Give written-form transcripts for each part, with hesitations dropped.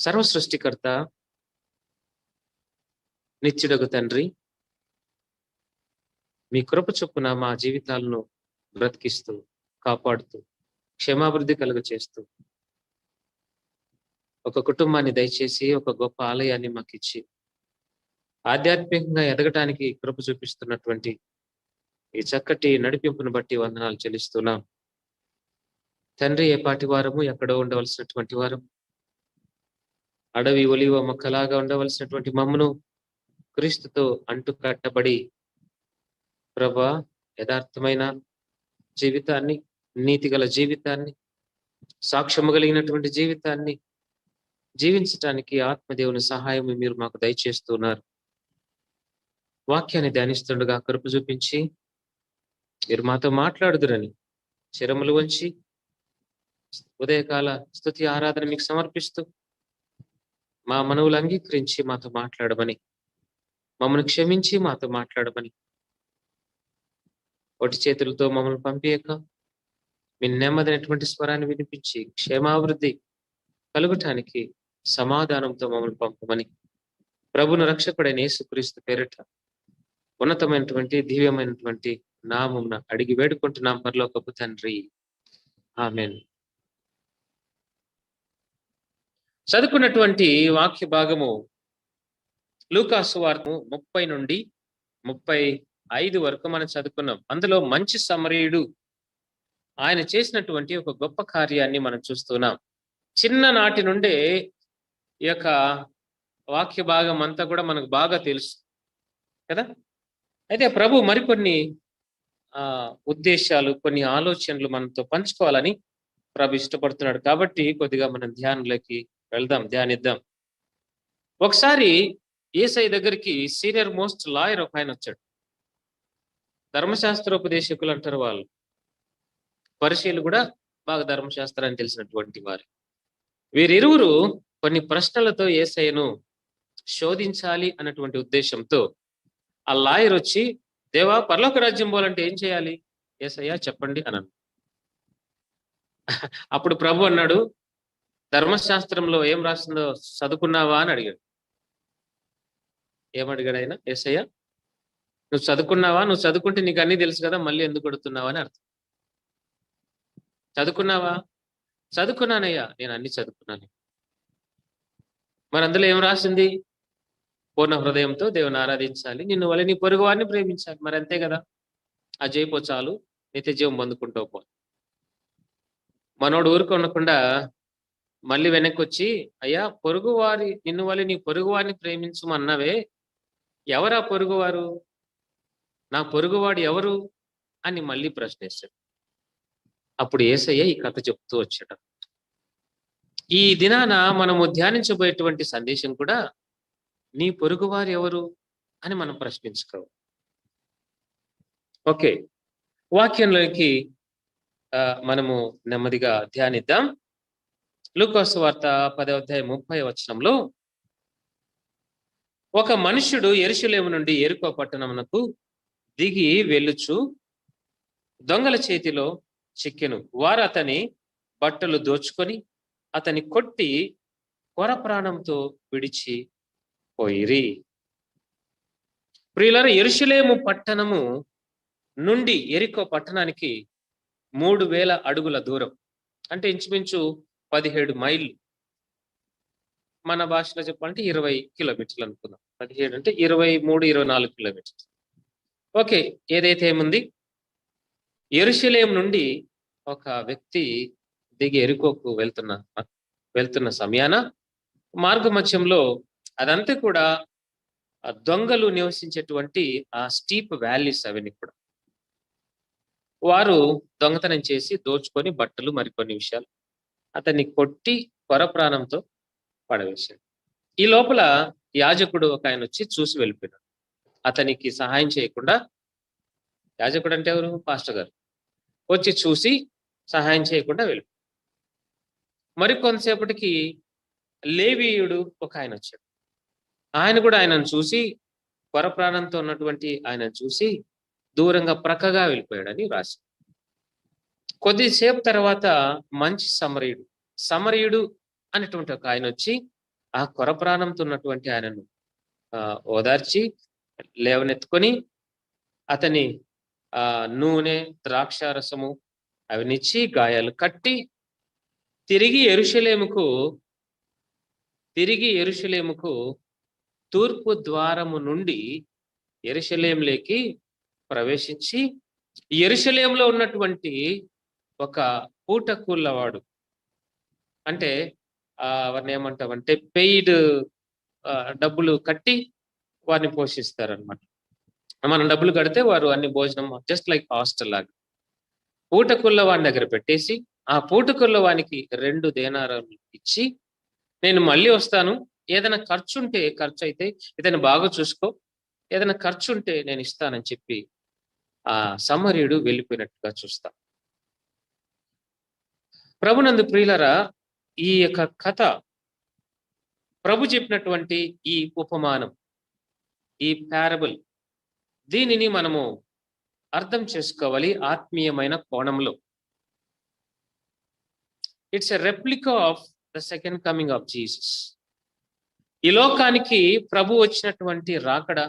సర్వ సృష్టికర్త, నిత్యుడగు తండ్రి, మీ కృప చొప్పున మా జీవితాలను బ్రతికిస్తూ, కాపాడుతూ, క్షేమాభివృద్ధి కలుగ చేస్తూ, ఒక కుటుంబాన్ని దయచేసి ఒక గొప్ప ఆలయాన్ని మాకిచ్చి ఆధ్యాత్మికంగా ఎదగటానికి కృప చూపిస్తున్నటువంటి ఈ చక్కటి నడిపింపును బట్టి వందనాలు చెల్లిస్తున్నాం. తండ్రి, ఏ పాటి వారము ఎక్కడో ఉండవలసినటువంటి వారం, అడవి ఒలివ మొక్కలాగా ఉండవలసినటువంటి మమ్మను క్రీస్తుతో అంటు కట్టబడి ప్రభా యథార్థమైన జీవితాన్ని, నీతిగల జీవితాన్ని, సాక్ష్యము కలిగినటువంటి జీవితాన్ని జీవించటానికి ఆత్మదేవుని సహాయం మీరు మాకు దయచేస్తున్నారు. వాక్యాన్ని ధ్యానిస్తుండగా కృప చూపించి మీరు మాతో మాట్లాడుదురని శిరములు వంచి ఉదయకాల స్తుతి ఆరాధన మీకు సమర్పిస్తూ మా మనవులు అంగీకరించి మాతో మాట్లాడమని, మమ్మల్ని క్షమించి మాతో మాట్లాడమని, ఒటి చేతులతో మమ్మల్ని పంపియక మీ నెమ్మదినటువంటి స్వరాన్ని వినిపించి క్షేమాభివృద్ధి కలుగటానికి సమాధానంతో మమ్మల్ని పంపమని ప్రభును రక్షకుడైన యేసుక్రీస్తు పేరిట ఉన్నతమైనటువంటి దివ్యమైనటువంటి నామమున అడిగి వేడుకుంటున్నాం పరలోకపు తండ్రి, ఆమేన్. చదువుకున్నటువంటి వాక్య భాగము లూకా సువార్త 30 నుండి 35 వరకు మనం చదువుకున్నాం. అందులో మంచి సమరయుడు ఆయన చేసినటువంటి ఒక గొప్ప కార్యాన్ని మనం చూస్తున్నాం. చిన్ననాటి నుండే ఈ యొక్క వాక్య భాగం అంతా కూడా మనకు బాగా తెలుసు కదా. అయితే ప్రభు మరికొన్ని ఉద్దేశాలు, కొన్ని ఆలోచనలు మనతో పంచుకోవాలని ప్రభు ఇష్టపడుతున్నాడు. కాబట్టి కొద్దిగా మనం ధ్యానంలోకి వెళ్దాం, ధ్యానిద్దాం. ఒకసారి యేసయ్య దగ్గరికి సీనియర్ మోస్ట్ లాయర్ ఒక ఆయన వచ్చాడు. ధర్మశాస్త్రోపదేశకులు అంటారు వాళ్ళు. పరిశీలు కూడా బాగా ధర్మశాస్త్రాన్ని తెలిసినటువంటి వారు. వీరిరువురు కొన్ని ప్రశ్నలతో యేసయ్యను శోధించాలి అన్నటువంటి ఉద్దేశంతో ఆ లాయర్ వచ్చి, దేవా, పరలోక రాజ్యం పోవాలంటే ఏం చేయాలి యేసయ్య చెప్పండి అన్నాడు. అప్పుడు ప్రభు అన్నాడు, ధర్మశాస్త్రంలో ఏం రాస్తుందో చదువుకున్నావా అని అడిగాడు. ఏమడిగాడు ఆయన? యేసయ్య, నువ్వు చదువుకున్నావా? నువ్వు చదువుకుంటే నీకు అన్ని తెలుసు కదా, మళ్ళీ ఎందుకు కొడుతున్నావా అని అర్థం. చదువుకున్నావా? చదువుకున్నానయ్యా, నేను అన్ని చదువుకున్నాను. మరి అందులో ఏం రాసింది? పూర్ణ హృదయంతో దేవుని ఆరాధించాలి, నిన్ను వల్ల నీ పొరుగు వారిని ప్రేమించాలి. మరి అంతే కదా, అది చేయపో చాలు, నిత్య జీవం పొందుకుంటూ పో. మనోడు ఊరుకొనకుండా మళ్ళీ వెనక్కి వచ్చి, అయ్యా, పొరుగువారి నిన్ను వల్ల నీ పొరుగు వారిని ప్రేమించమన్నావే, ఎవరా పొరుగువారు? నా పొరుగువాడు ఎవరు అని మళ్ళీ ప్రశ్నిస్తాడు. అప్పుడు యేసయ్య ఈ కథ చెప్తూ వచ్చాడు. ఈ దినాన మనము ధ్యానించబోయేటువంటి సందేశం కూడా నీ పొరుగువారు ఎవరు అని మనం ప్రశ్నించుకోవాలి. ఓకే, వాక్యంలోకి మనము నెమ్మదిగా ధ్యానిద్దాం. లూకా సువార్త 10వ అధ్యాయం 30వ వచనంలో, ఒక మనుష్యుడు యెరూషలేము నుండి యెరికో పట్టణమునకు దిగి వెళ్ళుచు దొంగల చేతిలో చిక్కెను. వారు అతని బట్టలు దోచుకొని అతని కొట్టి కొర ప్రాణంతో విడిచి పోయిరి. ప్రియులారా, యెరూషలేము పట్టణము నుండి యెరికో పట్టణానికి 3000 అడుగుల దూరం, అంటే ఇంచుమించు 17 మైళ్ళు. మన భాషలో చెప్పాలంటే 20 కిలోమీటర్లు అనుకుందాం. 17 అంటే 23-24 కిలోమీటర్లు. ఓకే, ఏదైతే ఏముంది, యెరూషలేము నుండి ఒక వ్యక్తి దిగి యెరికోకు వెళ్తున్న సమయాన మార్గ మధ్యంలో అదంతా కూడా దొంగలు నివసించేటువంటి ఆ స్టీప్ వ్యాలీస్ అవన్నీ కూడా వారు దొంగతనం చేసి దోచుకొని బట్టలు, మరికొన్ని విషయాలు అతన్ని కొట్టి కొర ప్రాణంతో పడవేశాడు. ఈ లోపల యాజకుడు ఒక ఆయన వచ్చి చూసి వెళ్ళిపోయినాడు. అతనికి సహాయం చేయకుండా, యాజకుడు అంటే ఎవరు? పాస్టర్ గారు వచ్చి చూసి సహాయం చేయకుండా వెళ్ళిపోయాడు. మరి కొంతసేపటికి లేవీయుడు ఒక ఆయన వచ్చాడు. ఆయన కూడా ఆయనను చూసి, కొర ప్రాణంతో ఉన్నటువంటి ఆయనను చూసి దూరంగా ప్రక్కగా వెళ్ళిపోయాడని రాసి. కొద్దిసేపు తర్వాత మంచి సమరయుడు అనేటువంటి ఒక ఆయన వచ్చి ఆ కొర ప్రాణంతో ఉన్నటువంటి ఆయనను ఓదార్చి లేవనెత్తుకొని అతని నూనె, ద్రాక్షారసము అవినిచ్చి గాయాలు కట్టి తిరిగి యెరూషలేముకు తూర్పు ద్వారము నుండి యెరూషలేములోకి ప్రవేశించి యెరూషలేములో ఉన్నటువంటి ఒక పూటకూళ్ళవాడు, అంటే వారిని ఏమంటామంటే పెయిడ్ డబ్బులు కట్టి వారిని పోషిస్తారనమాట. మనం డబ్బులు కడితే వారు అన్ని భోజనం జస్ట్ లైక్ హాస్టల్ లాగా పూటకుళ్ళ వాని దగ్గర పెట్టేసి, ఆ పూటకుళ్ళ వానికి 2 దేనారాలు ఇచ్చి, నేను మళ్ళీ వస్తాను, ఏదైనా ఖర్చు అయితే ఇతన్ని బాగా చూసుకో, ఏదైనా ఖర్చు ఉంటే నేను ఇస్తానని చెప్పి ఆ సమరయుడు వెళ్ళిపోయినట్టుగా చూస్తాం. ప్రభునందు ప్రియులరా, ఈ యొక్క కథ ప్రభు చెప్పినటువంటి ఈ ఉపమానం, ఈ పారబుల్, దీనిని మనము అర్థం చేసుకోవాలి ఆత్మీయమైన కోణంలో. It's a replica of the second coming of Jesus. ఈ లోకానికి ప్రభు వచ్చినటువంటి రాకడ,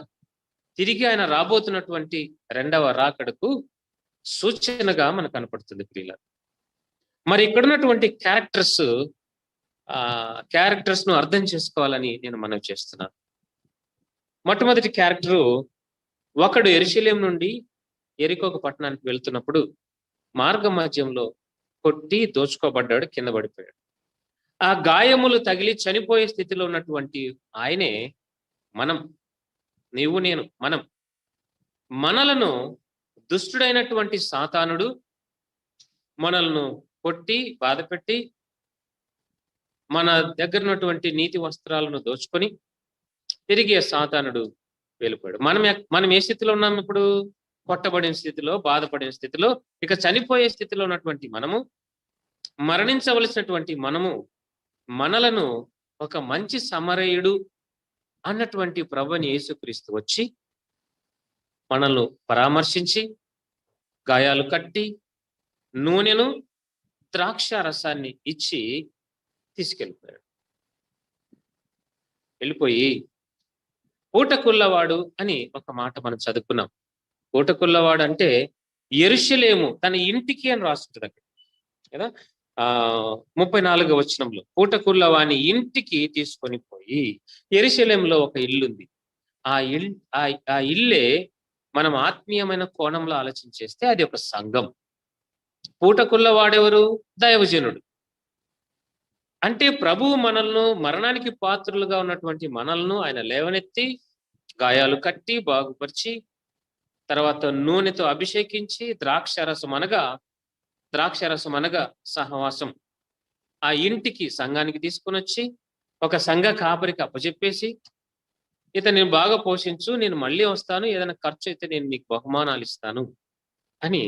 తిరిగి ఆయన రాబోతున్నటువంటి 2వ రాకడకు సూచనగా మనకు కనపడుతుంది ప్రియుల. మరి ఇక్కడున్నటువంటి క్యారెక్టర్స్ ను అర్థం చేసుకోవాలని నేను మనవి చేస్తున్నాను. మొట్టమొదటి క్యారెక్టరు, ఒకడు యెరూషలేము నుండి యెరికోకు పట్టణానికి వెళ్తున్నప్పుడు మార్గ మధ్యంలో కొట్టి దోచుకోబడ్డాడు, కింద పడిపోయాడు. ఆ గాయములు తగిలి చనిపోయే స్థితిలో ఉన్నటువంటి ఆయనే నీవు నేను మనలను దుష్టుడైనటువంటి సాతానుడు మనలను కొట్టి బాధపెట్టి మన దగ్గర ఉన్నటువంటి నీతి వస్త్రాలను దోచుకొని తిరిగి సాతానుడు వెళ్ళిపోయాడు. మనం ఏ స్థితిలో ఉన్నాం ఇప్పుడు? కొట్టబడిన స్థితిలో, బాధపడిన స్థితిలో, ఇక చనిపోయే స్థితిలో ఉన్నటువంటి మరణించవలసినటువంటి మనలను ఒక మంచి సమరయుడు అన్నటువంటి ప్రభువైన యేసుక్రీస్తు వచ్చి మనల్ని పరామర్శించి గాయాలు కట్టి నూనెను, ద్రాక్ష రసాన్ని ఇచ్చి తీసుకెళ్ళిపోయాడు. వెళ్ళిపోయి పూటకుళ్ళవాడు అని ఒక మాట మనం చదువుకున్నాం. పూటకుళ్ళవాడు అంటే యెరూషలేము తన ఇంటికి అని రాస్తుంటుంది అక్కడ కదా. 34వ వచనంలో పూటకుళ్ళ వాని ఇంటికి తీసుకొని పోయి, యెరూషలేములో ఒక ఇల్లుంది. ఆ ఇల్లే మనం ఆత్మీయమైన కోణంలో ఆలోచించేస్తే అది ఒక సంఘం. పూటకుళ్ళ వాడెవరు? దైవజనుడు. అంటే ప్రభువు మనల్ని, మరణానికి పాత్రులుగా ఉన్నటువంటి మనల్ని ఆయన లేవనెత్తి గాయాలు కట్టి బాగుపరిచి, తర్వాత నూనెతో అభిషేకించి ద్రాక్షరసం అనగా సహవాసం ఆ ఇంటికి, సంఘానికి తీసుకుని వచ్చి ఒక సంఘ కాపరికి అప్పచెప్పేసి, ఇతను బాగా పోషించు, నేను మళ్ళీ వస్తాను, ఏదైనా ఖర్చు అయితే నేను నీకు బహుమానాలు ఇస్తాను అని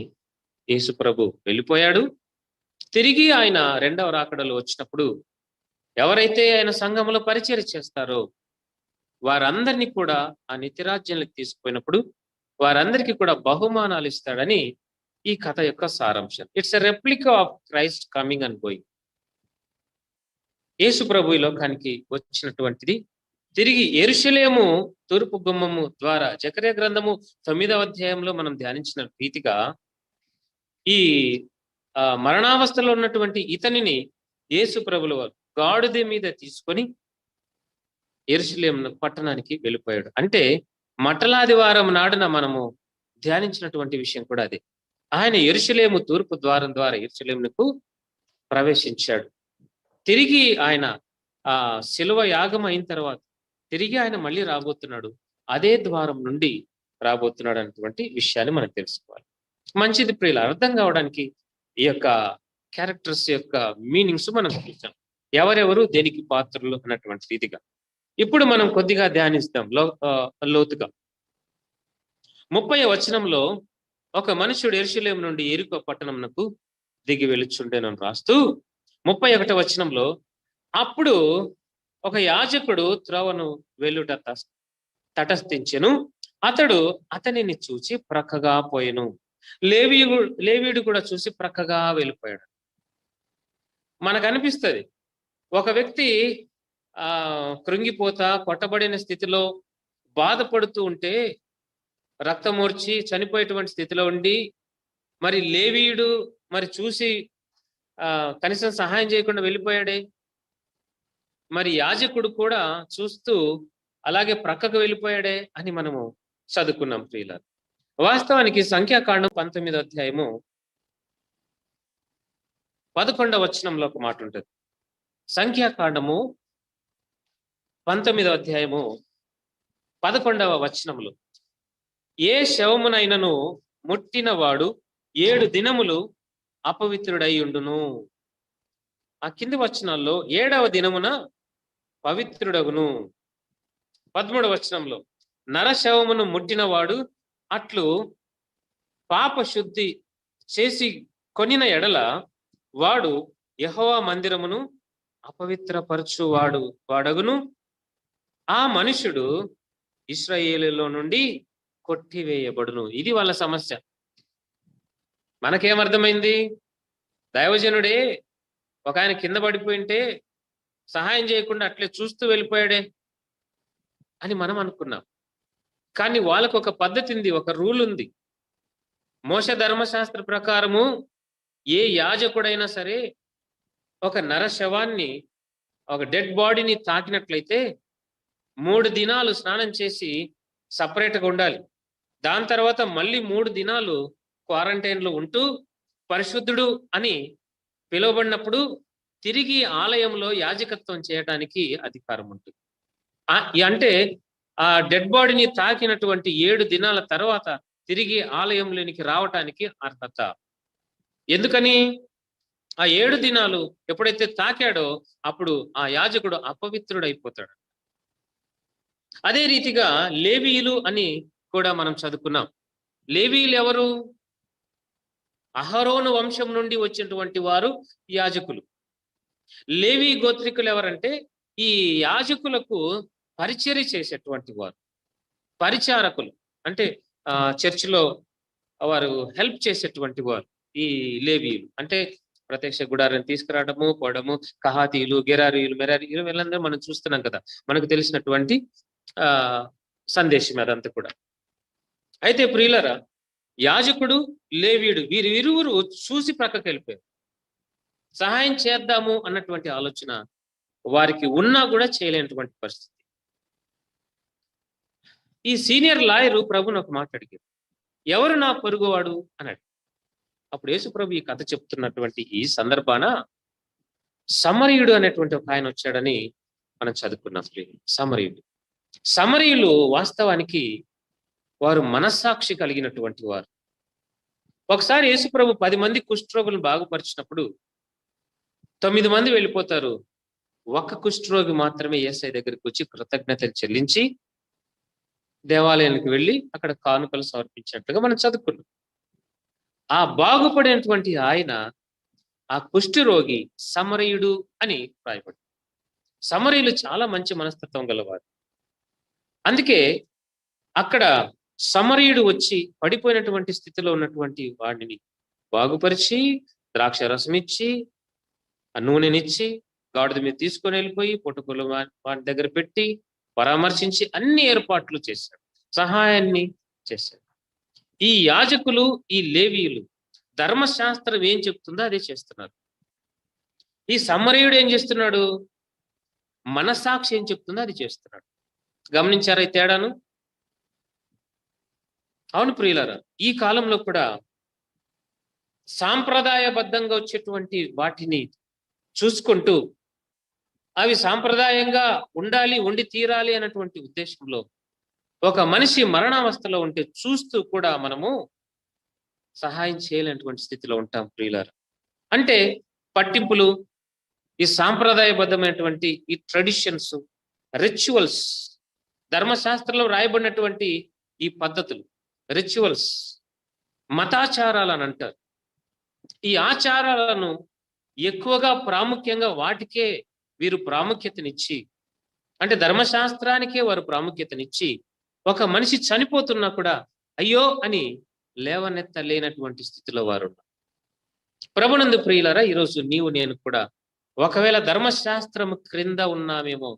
యేసు ప్రభు వెళ్ళిపోయాడు. తిరిగి ఆయన 2వ రాకడలో వచ్చినప్పుడు ఎవరైతే ఆయన సంఘంలో పరిచర్య చేస్తారో వారందరినీ కూడా ఆ నిత్యరాజ్యంలోకి తీసుకుపోయినప్పుడు వారందరికీ కూడా బహుమానాలు ఇస్తాడని ఈ కథ యొక్క సారాంశం. It's a replica of Christ coming and going. యేసు ప్రభు ఈ లోకానికి వచ్చినటువంటిది తిరిగి యెరూషలేము తూర్పు గుమ్మము ద్వారా, జకర్యా గ్రంథము 9వ అధ్యాయంలో మనం ధ్యానించిన రీతిగా ఈ మరణావస్థలో ఉన్నటువంటి ఇతనిని యేసు ప్రభుల వారు గాడిద మీద తీసుకొని యెరూషలేము పట్టణానికి వెళ్ళిపోయాడు. అంటే మట్టలాదివారం నాడున మనము ధ్యానించినటువంటి విషయం కూడా అదే. ఆయన యెరూషలేము తూర్పు ద్వారం ద్వారా యెరూషలేమునకు ప్రవేశించాడు. తిరిగి ఆయన శిలువ యాగం అయిన తర్వాత తిరిగి ఆయన మళ్ళీ రాబోతున్నాడు, అదే ద్వారం నుండి రాబోతున్నాడు అనేటువంటి విషయాన్ని మనం తెలుసుకోవాలి. మంచిది ప్రియుల, అర్థం కావడానికి ఈ యొక్క క్యారెక్టర్స్ యొక్క మీనింగ్స్ మనం చూసాం, ఎవరెవరు దేనికి పాత్రలు అన్నటువంటి రీతిగా. ఇప్పుడు మనం కొద్దిగా ధ్యానిస్తాం లోతుగా. 30వ వచనంలో ఒక మనుషుడు యెరూషలేము నుండి యెరికో పట్టణమునకు దిగి వెలుచుండెనని రాస్తూ 31వ వచనంలో, అప్పుడు ఒక యాజకుడు త్రోవను వెలుట తటస్థించెను, అతడు అతనిని చూచి ప్రక్కగా పోయెను. లేవీయుడు కూడా చూసి ప్రక్కగా వెళ్ళిపోయాడు. మనకు అనిపిస్తుంది ఒక వ్యక్తి కృంగిపోతా కొట్టబడిన స్థితిలో బాధపడుతూ ఉంటే, రక్తమూర్చి చనిపోయేటువంటి స్థితిలో ఉండి, మరి లేవీయుడు మరి చూసి కనీసం సహాయం చేయకుండా వెళ్ళిపోయాడే. మరి యాజకుడు కూడా చూస్తూ అలాగే ప్రక్కకు వెళ్ళిపోయాడే అని మనము చదువుకున్నాం ప్రియులారా. వాస్తవానికి సంఖ్యాకాండం 19వ అధ్యాయము 11వ వచనంలో ఒక మాట ఉంటుంది. సంఖ్యాకాండము 19వ అధ్యాయము 11వ వచనములో, ఏ శవమునైనను ముట్టినవాడు 7 దినములు అపవిత్రుడై ఉండును. ఆ కింది వచనాల్లో 7వ దినమున పవిత్రుడగును. 13వ వచనంలో, నరశవమును ముట్టినవాడు అట్లు పాప శుద్ధి చేసి కొనిన ఎడల వాడు యెహోవా మందిరమును అపవిత్రపరచువాడు వాడగును. ఆ మనుషుడు ఇశ్రాయేలులో నుండి కొట్టివేయబడును. ఇది వాళ్ళ సమస్య. మనకేమర్థమైంది? దైవజనుడే ఒక ఆయన కింద పడిపోయింటే సహాయం చేయకుండా అట్లే చూస్తూ వెళ్ళిపోయాడే అని మనం అనుకున్నాం. కానీ వాళ్ళకు ఒక పద్ధతి ఉంది, ఒక రూల్ ఉంది. మోషే ధర్మశాస్త్ర ప్రకారము ఏ యాజకుడైనా సరే ఒక నరశవాన్ని, ఒక డెడ్ బాడీని తాకినట్లయితే 3 దినాలు స్నానం చేసి సపరేట్గా ఉండాలి. దాని తర్వాత మళ్ళీ 3 దినాలు క్వారంటైన్లో ఉంటూ పరిశుద్ధుడు అని పిలువబడినప్పుడు తిరిగి ఆలయంలో యాజకత్వం చేయడానికి అధికారం ఉంటుంది. అంటే ఆ డెడ్ బాడీని తాకినటువంటి 7 దినాల తర్వాత తిరిగి ఆలయంలోనికి రావటానికి అర్హత. ఎందుకని? ఆ 7 దినాలు ఎప్పుడైతే తాకాడో అప్పుడు ఆ యాజకుడు అపవిత్రుడైపోతాడు. అదే రీతిగా లేవీయులు అని కూడా మనం చదువుకున్నాం. లేవీయులు ఎవరు? అహరోను వంశం నుండి వచ్చినటువంటి వారు యాజకులు. లేవీ గోత్రికులు ఎవరంటే ఈ యాజకులకు పరిచర్య చేసేటువంటి వారు, పరిచారకులు. అంటే చర్చిలో వారు హెల్ప్ చేసేటువంటి వారు ఈ లేవీయులు. అంటే ప్రత్యక్ష గుడారాన్ని తీసుకురావడము, పోవడము, కహాతీయులు, గెరారీయులు, మెరారీయులు వీళ్ళందరూ మనం చూస్తున్నాం కదా. మనకు తెలిసినటువంటి సందేశం అదంతా కూడా. అయితే ప్రియులరా, యాజకుడు, లేవీయుడు వీరిరువురు చూసి ప్రక్కకి వెళ్ళిపోయారు. సహాయం చేద్దాము అన్నటువంటి ఆలోచన వారికి ఉన్నా కూడా చేయలేనటువంటి పరిస్థితి. ఈ సీనియర్ లాయరు ప్రభుని ఒక మాట అడిగారు, ఎవరు నా పొరుగువాడు అన్నాడు. అప్పుడు యేసు ప్రభు ఈ కథ చెప్తున్నటువంటి ఈ సందర్భాన సమరయుడు అనేటువంటి ఒక ఆయన వచ్చాడని మనం చదువుకున్నాం. సమరయులు వాస్తవానికి వారు మనస్సాక్షి కలిగినటువంటి వారు. ఒకసారి యేసు ప్రభు 10 మంది కుష్ఠరోగులను బాగుపరిచినప్పుడు 9 మంది వెళ్ళిపోతారు. ఒక్క కుష్ఠరోగి మాత్రమే యేసయ్య దగ్గరికి వచ్చి కృతజ్ఞతలు చెల్లించి దేవాలయానికి వెళ్ళి అక్కడ కానుకలు సమర్పించినట్లుగా మనం చదువుకున్నాం. ఆ బాగుపడినటువంటి ఆయన ఆ కుష్ఠరోగి సమరయుడు అని రాయబడి. సమరయులు చాలా మంచి మనస్తత్వం గలవారు. అందుకే అక్కడ సమరయుడు వచ్చి పడిపోయినటువంటి స్థితిలో ఉన్నటువంటి వాడిని బాగుపరిచి, ద్రాక్ష రసం ఇచ్చి, ఆ నూనెనిచ్చి, గాడిద మీద తీసుకొని వెళ్ళిపోయి పుట్టుకలు వాడి దగ్గర పెట్టి పరామర్శించి అన్ని ఏర్పాట్లు చేశాడు, సహాయాన్ని చేశాడు. ఈ యాజకులు, ఈ లేవీయులు ధర్మశాస్త్రం ఏం చెప్తుందో అదే చేస్తున్నారు. ఈ సమరయుడు ఏం చేస్తున్నాడు? మనసాక్షి ఏం చెప్తుందో అది చేస్తున్నాడు. గమనించారా ఈ తేడాను? అవును ప్రియులారా, ఈ కాలంలో కూడా సాంప్రదాయబద్ధంగా వచ్చేటువంటి వాటిని చూసుకుంటూ అవి సాంప్రదాయంగా ఉండాలి, ఉండి తీరాలి అన్నటువంటి ఉద్దేశంలో ఒక మనిషి మరణావస్థలో ఉంటే చూస్తూ కూడా మనము సహాయం చేయలేనటువంటి స్థితిలో ఉంటాం ప్రియులారా. అంటే పట్టింపులు, ఈ సాంప్రదాయబద్ధమైనటువంటి ఈ ట్రెడిషన్స్, రిచువల్స్, ధర్మశాస్త్రంలో రాయబడినటువంటి ఈ పద్ధతులు, రిచువల్స్, మతాచారాలు అని అంటారు. ఈ ఆచారాలను ఎక్కువగా ప్రాముఖ్యంగా వాటికే వీరు ప్రాముఖ్యతనిచ్చి, అంటే ధర్మశాస్త్రానికే వారు ప్రాముఖ్యతనిచ్చి ఒక మనిషి చనిపోతున్నా కూడా అయ్యో అని లేవనెత్తలేనటువంటి స్థితిలో వారు ఉన్నారు. ప్రభునందు ప్రియులారా, ఈరోజు నీవు నేను కూడా ఒకవేళ ధర్మశాస్త్రం క్రింద ఉన్నామేమో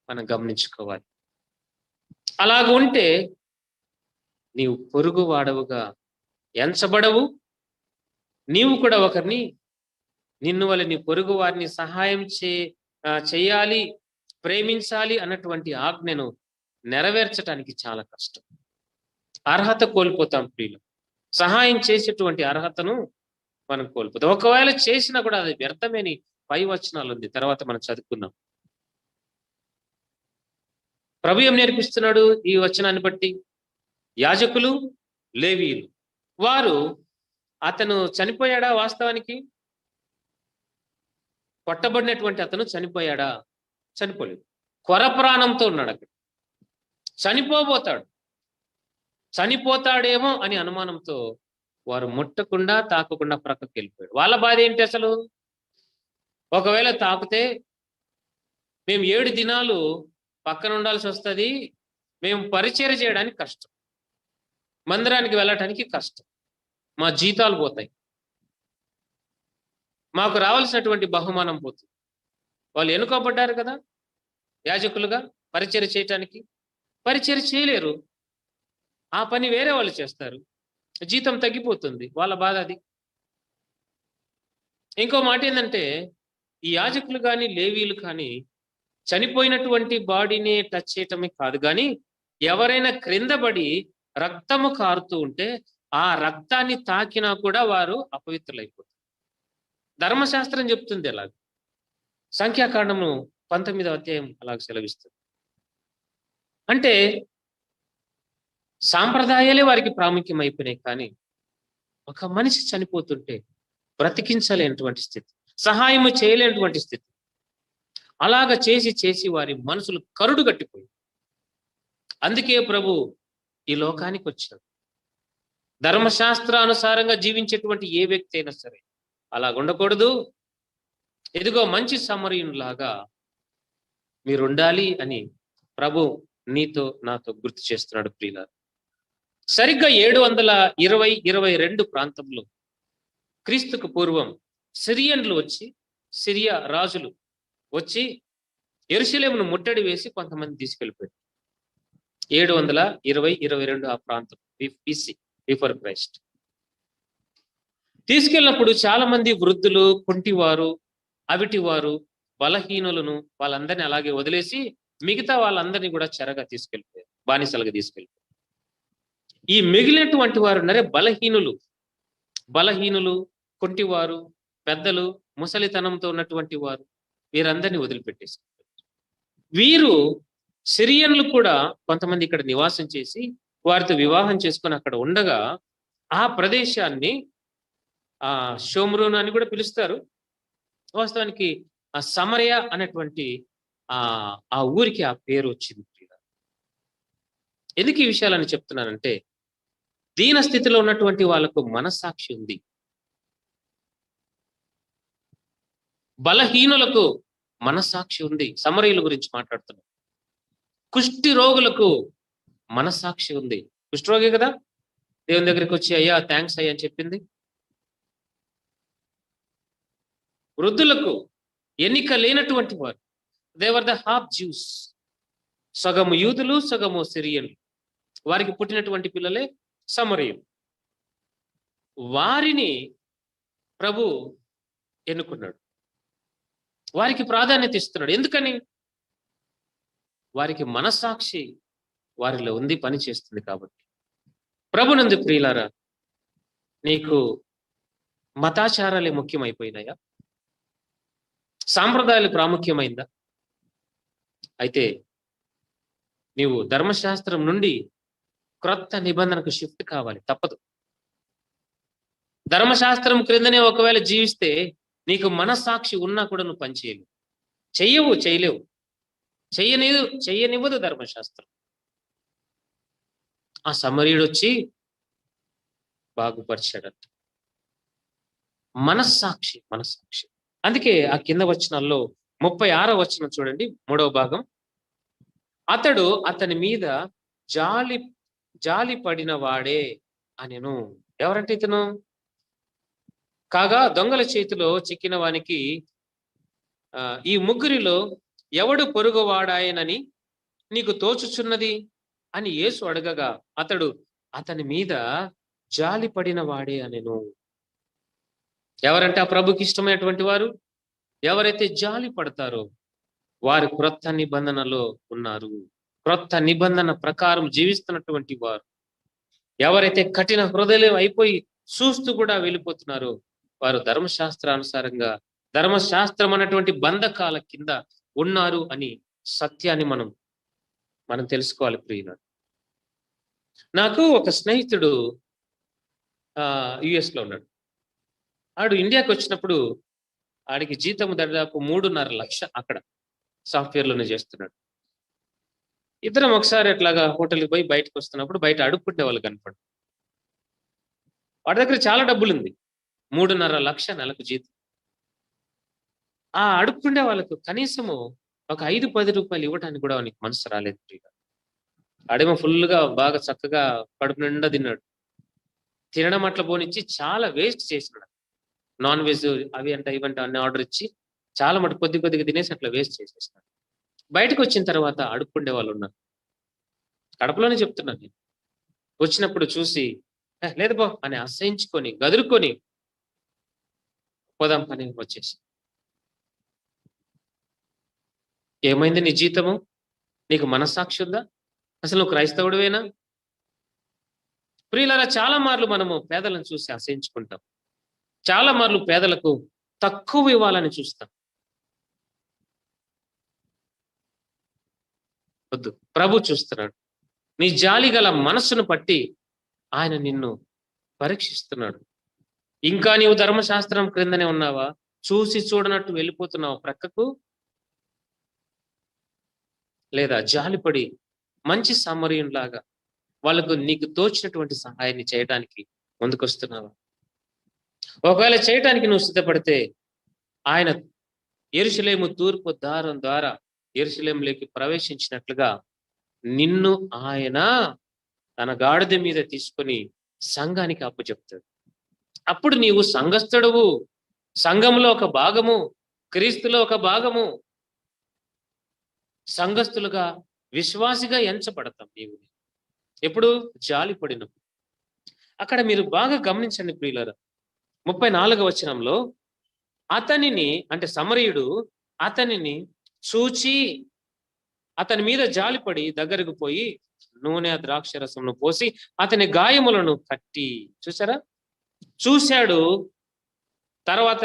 మనం గమనించుకోవాలి. అలాగ ఉంటే నీవు పొరుగు వాడవుగా ఎంచబడవు. నీవు కూడా ఒకరిని నిన్ను వల్ల నీ పొరుగు వారిని సహాయం చేయాలి, ప్రేమించాలి అన్నటువంటి ఆజ్ఞను నెరవేర్చడానికి చాలా కష్టం. అర్హత కోల్పోతాం ప్రియులు. సహాయం చేసేటువంటి అర్హతను మనం కోల్పోతాం. ఒకవేళ చేసినా కూడా అది వ్యర్థమని పై వచనాలు ఉంది, తర్వాత మనం చదువుకున్నాం. ప్రభు ఏం నేర్పిస్తున్నాడు ఈ వచనాన్ని బట్టి? యాజకులు, లేవీయులు వారు, అతను చనిపోయాడా? వాస్తవానికి కొట్టబడినటువంటి అతను చనిపోయాడా? చనిపోలేదు. కొర ప్రాణంతో ఉన్నాడు అక్కడ. చనిపోబోతాడు. చనిపోతాడేమో అని అనుమానంతో వారు ముట్టకుండా తాకకుండా ప్రక్కకి వెళ్ళిపోయాడు. వాళ్ళ బాధ ఏంటి అసలు? ఒకవేళ తాకితే మేము 7 దినాలు పక్కన ఉండాల్సి వస్తుంది, మేము పరిచర్య చేయడానికి కష్టం, మందిరానికి వెళ్ళటానికి కష్టం, మా జీతాలు పోతాయి, మాకు రావాల్సినటువంటి బహుమానం పోతుంది. వాళ్ళు ఎన్నుకోబడ్డారు కదా యాజకులుగా పరిచర్య చేయటానికి. పరిచర్య చేయలేరు, ఆ పని వేరే వాళ్ళు చేస్తారు, జీతం తగ్గిపోతుంది. వాళ్ళ బాధ అది. ఇంకో మాట ఏంటంటే, ఈ యాజకులు కానీ లేవీలు కానీ చనిపోయినటువంటి బాడీని టచ్ చేయటమే కాదు, కానీ ఎవరైనా క్రింద పడి రక్తము కారుతూ ఉంటే ఆ రక్తాన్ని తాకినా కూడా వారు అపవిత్రులైపోతారు. ధర్మశాస్త్రం చెప్తుంది అలాగ. సంఖ్యాకాండము 19వ అధ్యాయం అలాగ సెలవిస్తుంది. అంటే సాంప్రదాయాలే వారికి ప్రాముఖ్యం అయిపోయినాయి, కానీ ఒక మనిషి చనిపోతుంటే బ్రతికించలేనటువంటి స్థితి, సహాయము చేయలేనటువంటి స్థితి. అలాగ చేసి చేసి వారి మనసులు కరుడు గట్టిపోయి, అందుకే ప్రభు ఈ లోకానికి వచ్చాడు. ధర్మశాస్త్రానుసారంగా జీవించేటువంటి ఏ వ్యక్తి అయినా సరే అలాగ ఉండకూడదు. ఇదిగో మంచి సమరయునిలాగా మీరుండాలి అని ప్రభు నీతో నాతో గుర్తు చేస్తున్నాడు ప్రియులారా. సరిగ్గా 722 ప్రాంతంలో క్రీస్తుకు పూర్వం సిరియన్లు వచ్చి, సిరియా రాజులు వచ్చి యెరూషలేమును ముట్టడి వేసి కొంతమంది తీసుకెళ్ళిపోయారు. 722 ఆ ప్రాంతం BC, బిఫోర్ క్రైస్ట్. తీసుకెళ్ళినప్పుడు చాలా మంది వృద్ధులు, కుంటివారు, అవిటివారు, బలహీనులను వాళ్ళందరినీ అలాగే వదిలేసి మిగతా వాళ్ళందరినీ కూడా చెరగా తీసుకెళ్ళిపోయారు, బానిసలుగా తీసుకెళ్ళిపోయారు. ఈ మిగిలినటువంటి వారు బలహీనులు, కుంటివారు, పెద్దలు, ముసలితనంతో ఉన్నటువంటి వారు, వీరందరినీ వదిలిపెట్టేశారు. వీరు సిరియన్లు కూడా కొంతమంది ఇక్కడ నివాసం చేసి వారితో వివాహం చేసుకొని అక్కడ ఉండగా ఆ ప్రదేశాన్ని షోమ్రోన్ అని కూడా పిలుస్తారు. వాస్తవానికి ఆ సమరయ అనేటువంటి ఆ ఊరికి ఆ పేరు వచ్చింది. ఎందుకు ఈ విషయాలని చెప్తున్నానంటే, దీన స్థితిలో ఉన్నటువంటి వాళ్ళకు మనస్సాక్షి ఉంది. బలహీనులకు మనస్సాక్షి ఉంది. సమరయుల గురించి మాట్లాడుతున్నాం. కుష్టి రోగులకు మనస్సాక్షి ఉంది. కుష్ఠరోగి కదా దేవుని దగ్గరికి వచ్చి అయ్యా థ్యాంక్స్ అయ్యా అని చెప్పింది. వృద్ధులకు, ఎన్నిక లేనటువంటి వారు, దేవర్ ద హాఫ్ జ్యూస్, సగము యూదులు సగము సిరియన్లు, వారికి పుట్టినటువంటి పిల్లలే సమరయులు. వారిని ప్రభు ఎన్నుకున్నాడు, వారికి ప్రాధాన్యత ఇస్తున్నాడు. ఎందుకని? వారికి మనస్సాక్షి వారిలో ఉంది, పని చేస్తుంది కాబట్టి. ప్రభునందు ప్రియులారా, నీకు మతాచారాలే ముఖ్యమైపోయినాయా? సాంప్రదాయాలు ప్రాముఖ్యమైందా? అయితే నీవు ధర్మశాస్త్రం నుండి క్రొత్త నిబంధనకు షిఫ్ట్ కావాలి, తప్పదు. ధర్మశాస్త్రం క్రిందనే ఒకవేళ జీవిస్తే నీకు మనస్సాక్షి ఉన్నా కూడా నువ్వు పని చేయలేవు. చెయ్యనివ్వదు ధర్మశాస్త్రం. ఆ సమరయుడు వచ్చి బాగుపరిచాడంట. మనస్సాక్షి. అందుకే ఆ కింద వచనాల్లో 36వ వచనం చూడండి, 3వ భాగం. అతడు అతని మీద జాలి పడిన వాడే అనెను. ఎవరంటే ఇతను? కాగా దొంగల చేతిలో చిక్కిన వానికి ఈ ముగ్గురిలో ఎవడు పొరుగువాడాయనని నీకు తోచుచున్నది అని యేసు అడగగా అతడు అతని మీద జాలి పడిన వాడే అనెను. ఎవరంటే ఆ ప్రభుకి ఇష్టమైనటువంటి వారు? ఎవరైతే జాలి పడతారో వారు క్రొత్త నిబంధనలో ఉన్నారు. క్రొత్త నిబంధన ప్రకారం జీవిస్తున్నటువంటి వారు. ఎవరైతే కఠిన హృదయం అయిపోయి చూస్తూ కూడా వెళ్ళిపోతున్నారో వారు ధర్మశాస్త్రానుసారంగా ధర్మశాస్త్రం అన్నటువంటి బంధకాల కింద ఉన్నారు అని సత్యాన్ని మనం తెలుసుకోవాలి ప్రియులారా. నాకు ఒక స్నేహితుడు యుఎస్ లో ఉన్నాడు. ఆడు ఇండియాకి వచ్చినప్పుడు ఆడికి జీతం దాదాపు 3.5 లక్షలు అక్కడ సాఫ్ట్వేర్ లోనే చేస్తున్నాడు. ఇద్దరం ఒకసారి అట్లాగా హోటల్కి పోయి బయటకు వస్తున్నప్పుడు బయట అడుక్కుంటే వాళ్ళు కనపడు. వాడి దగ్గర చాలా డబ్బులుంది, 3.5 లక్ష నెలకు జీతం. ఆ అడుక్కుండే వాళ్ళకు కనీసము ఒక 5-10 రూపాయలు ఇవ్వడానికి కూడా వానికి మనసు రాలేదు. ఆడేమో ఫుల్గా బాగా చక్కగా కడుపు నిండా తిన్నాడు. తినడం అట్లా పోనిచ్చి చాలా వేస్ట్ చేసినాడు. నాన్ వెజ్ అవి అంటే ఇవంటే అన్ని ఆర్డర్ ఇచ్చి చాలా మటు కొద్దిగా తినేసి అట్లా వేస్ట్ చేసేసినాడు. బయటకు వచ్చిన తర్వాత అడుక్కుండే వాళ్ళు ఉన్నారు. కడపలోనే చెప్తున్నాను నేను. వచ్చినప్పుడు చూసి లేదు బా అని అసహించుకొని గదురుకొని పోదాం పని వచ్చేసి, ఏమైంది నీ జీతము? నీకు మనస్సాక్షి ఉందా? అసలు నువ్వు క్రైస్తవుడివేనా? ప్రియులారా, చాలా మార్లు మనము పేదలను చూసి అసహించుకుంటాం. చాలా మార్లు పేదలకు తక్కువ ఇవ్వాలని చూస్తాం. వద్దు, ప్రభు చూస్తున్నాడు. నీ జాలి గల మనస్సును పట్టి ఆయన నిన్ను పరీక్షిస్తున్నాడు. ఇంకా నీవు ధర్మశాస్త్రం క్రిందనే ఉన్నావా? చూసి చూడనట్టు వెళ్ళిపోతున్నావు ప్రక్కకు? లేదా జాలిపడి మంచి సమరయునిలాగా వాళ్ళకు నీకు తోచినటువంటి సహాయాన్ని చేయడానికి ముందుకొస్తున్నావా? ఒకవేళ చేయటానికి నువ్వు సిద్ధపడితే ఆయన యెరూషలేము తూర్పు ద్వారం ద్వారా యెరూషలేములోకి ప్రవేశించినట్లుగా నిన్ను ఆయన తన గాడిద మీద తీసుకొని సంఘానికి అప్పచెప్తాడు. అప్పుడు నీవు సంఘస్థుడవు, సంఘంలో ఒక భాగము, క్రీస్తులో ఒక భాగము, సంఘస్థులుగా విశ్వాసిగా ఎంచబడతాం. నీవు ఎప్పుడు జాలిపడినప్పుడు. అక్కడ మీరు బాగా గమనించండి ప్రియులారా, 34వ వచనంలో అతనిని అంటే సమరయుడు అతనిని చూచి అతని మీద జాలిపడి దగ్గరకు పోయి నూనె ద్రాక్ష రసమును పోసి అతని గాయములను కట్టి, చూసారా, చూశాడు, తర్వాత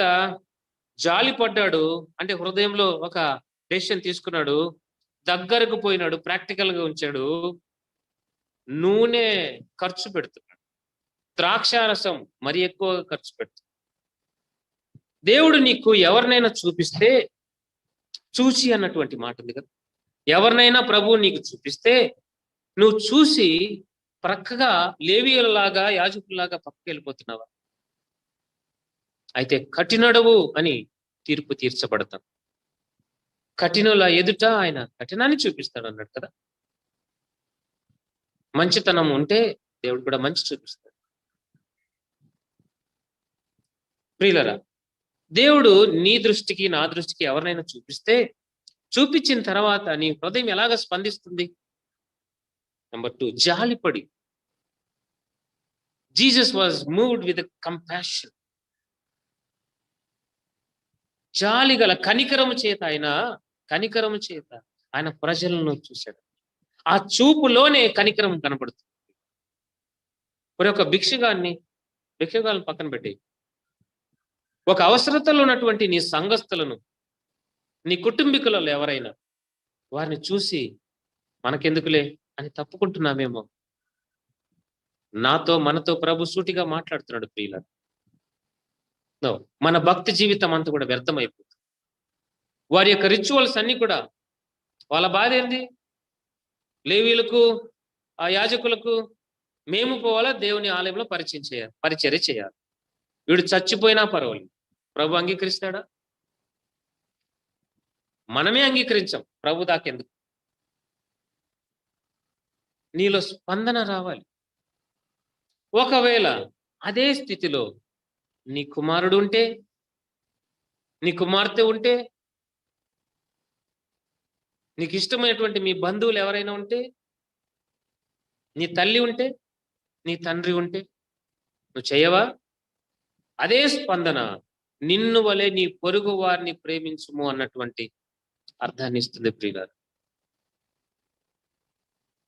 జాలిపడ్డాడు, అంటే హృదయంలో ఒక డెసిషన్ తీసుకున్నాడు, దగ్గరకు పోయినాడు, ప్రాక్టికల్ గా ఉంచాడు, నూనె ఖర్చు పెడుతున్నాడు, ద్రాక్షారసం మరి ఎక్కువగా ఖర్చు పెడుతున్నాడు. దేవుడు నీకు ఎవరినైనా చూపిస్తే, చూసి అన్నటువంటి మాట ఉంది కదా, ఎవరినైనా ప్రభువు నీకు చూపిస్తే నువ్వు చూసి ప్రక్కగా లేవీయులలాగా యాజకుల్లాగా పక్కకి వెళ్ళిపోతున్నావా? అయితే కఠినడవు అని తీర్పు తీర్చబడతాం. కఠినుల ఎదుట ఆయన కఠినాన్ని చూపిస్తాడు అన్నాడు కదా. మంచితనం ఉంటే దేవుడు కూడా మంచి చూపిస్తాడు. ప్రియులరా, దేవుడు నీ దృష్టికి నా దృష్టికి ఎవరినైనా చూపించిన తర్వాత నీ హృదయం ఎలాగ స్పందిస్తుంది? నెంబర్ 2, జాలిపడి. Jesus was moved with compassion. జాలి గల కనికరము చేత ఆయన ప్రజలను చూశాడు. ఆ చూపులోనే కనికరం కనపడుతుంది. మరి ఒక భిక్షగాళ్ళని పక్కన పెట్టి ఒక అవసరతలో ఉన్నటువంటి నీ సంఘస్థులను, నీ కుటుంబీకులలో ఎవరైనా వారిని చూసి మనకెందుకులే అని తప్పుకుంటున్నామేమో. మనతో ప్రభు సూటిగా మాట్లాడుతున్నాడు ప్రియులారా. మన భక్తి జీవితం అంతా కూడా వ్యర్థమైపోతుంది. వారి యొక్క రిచువల్స్ అన్ని కూడా, వాళ్ళ బాధ ఏంది? లేవీయులకు ఆ యాజకులకు మేము పోవాలా, దేవుని ఆలయంలో పరిచర్య చేయాలి. వీడు చచ్చిపోయినా పర్వాలేదు, ప్రభు అంగీకరిస్తాడా? మనమే అంగీకరించాం, ప్రభు దాకెందుకు? నీలో స్పందన రావాలి. ఒకవేళ అదే స్థితిలో నీ కుమారుడు ఉంటే, నీ కుమార్తె ఉంటే, నీకు ఇష్టమైనటువంటి మీ బంధువులు ఎవరైనా ఉంటే, నీ తల్లి ఉంటే, నీ తండ్రి ఉంటే నువ్వు చేయవా? అదే స్పందన నిన్ను వలె నీ పొరుగు వారిని ప్రేమించుము అన్నటువంటి అర్థాన్ని ఇస్తుంది ప్రియులారా.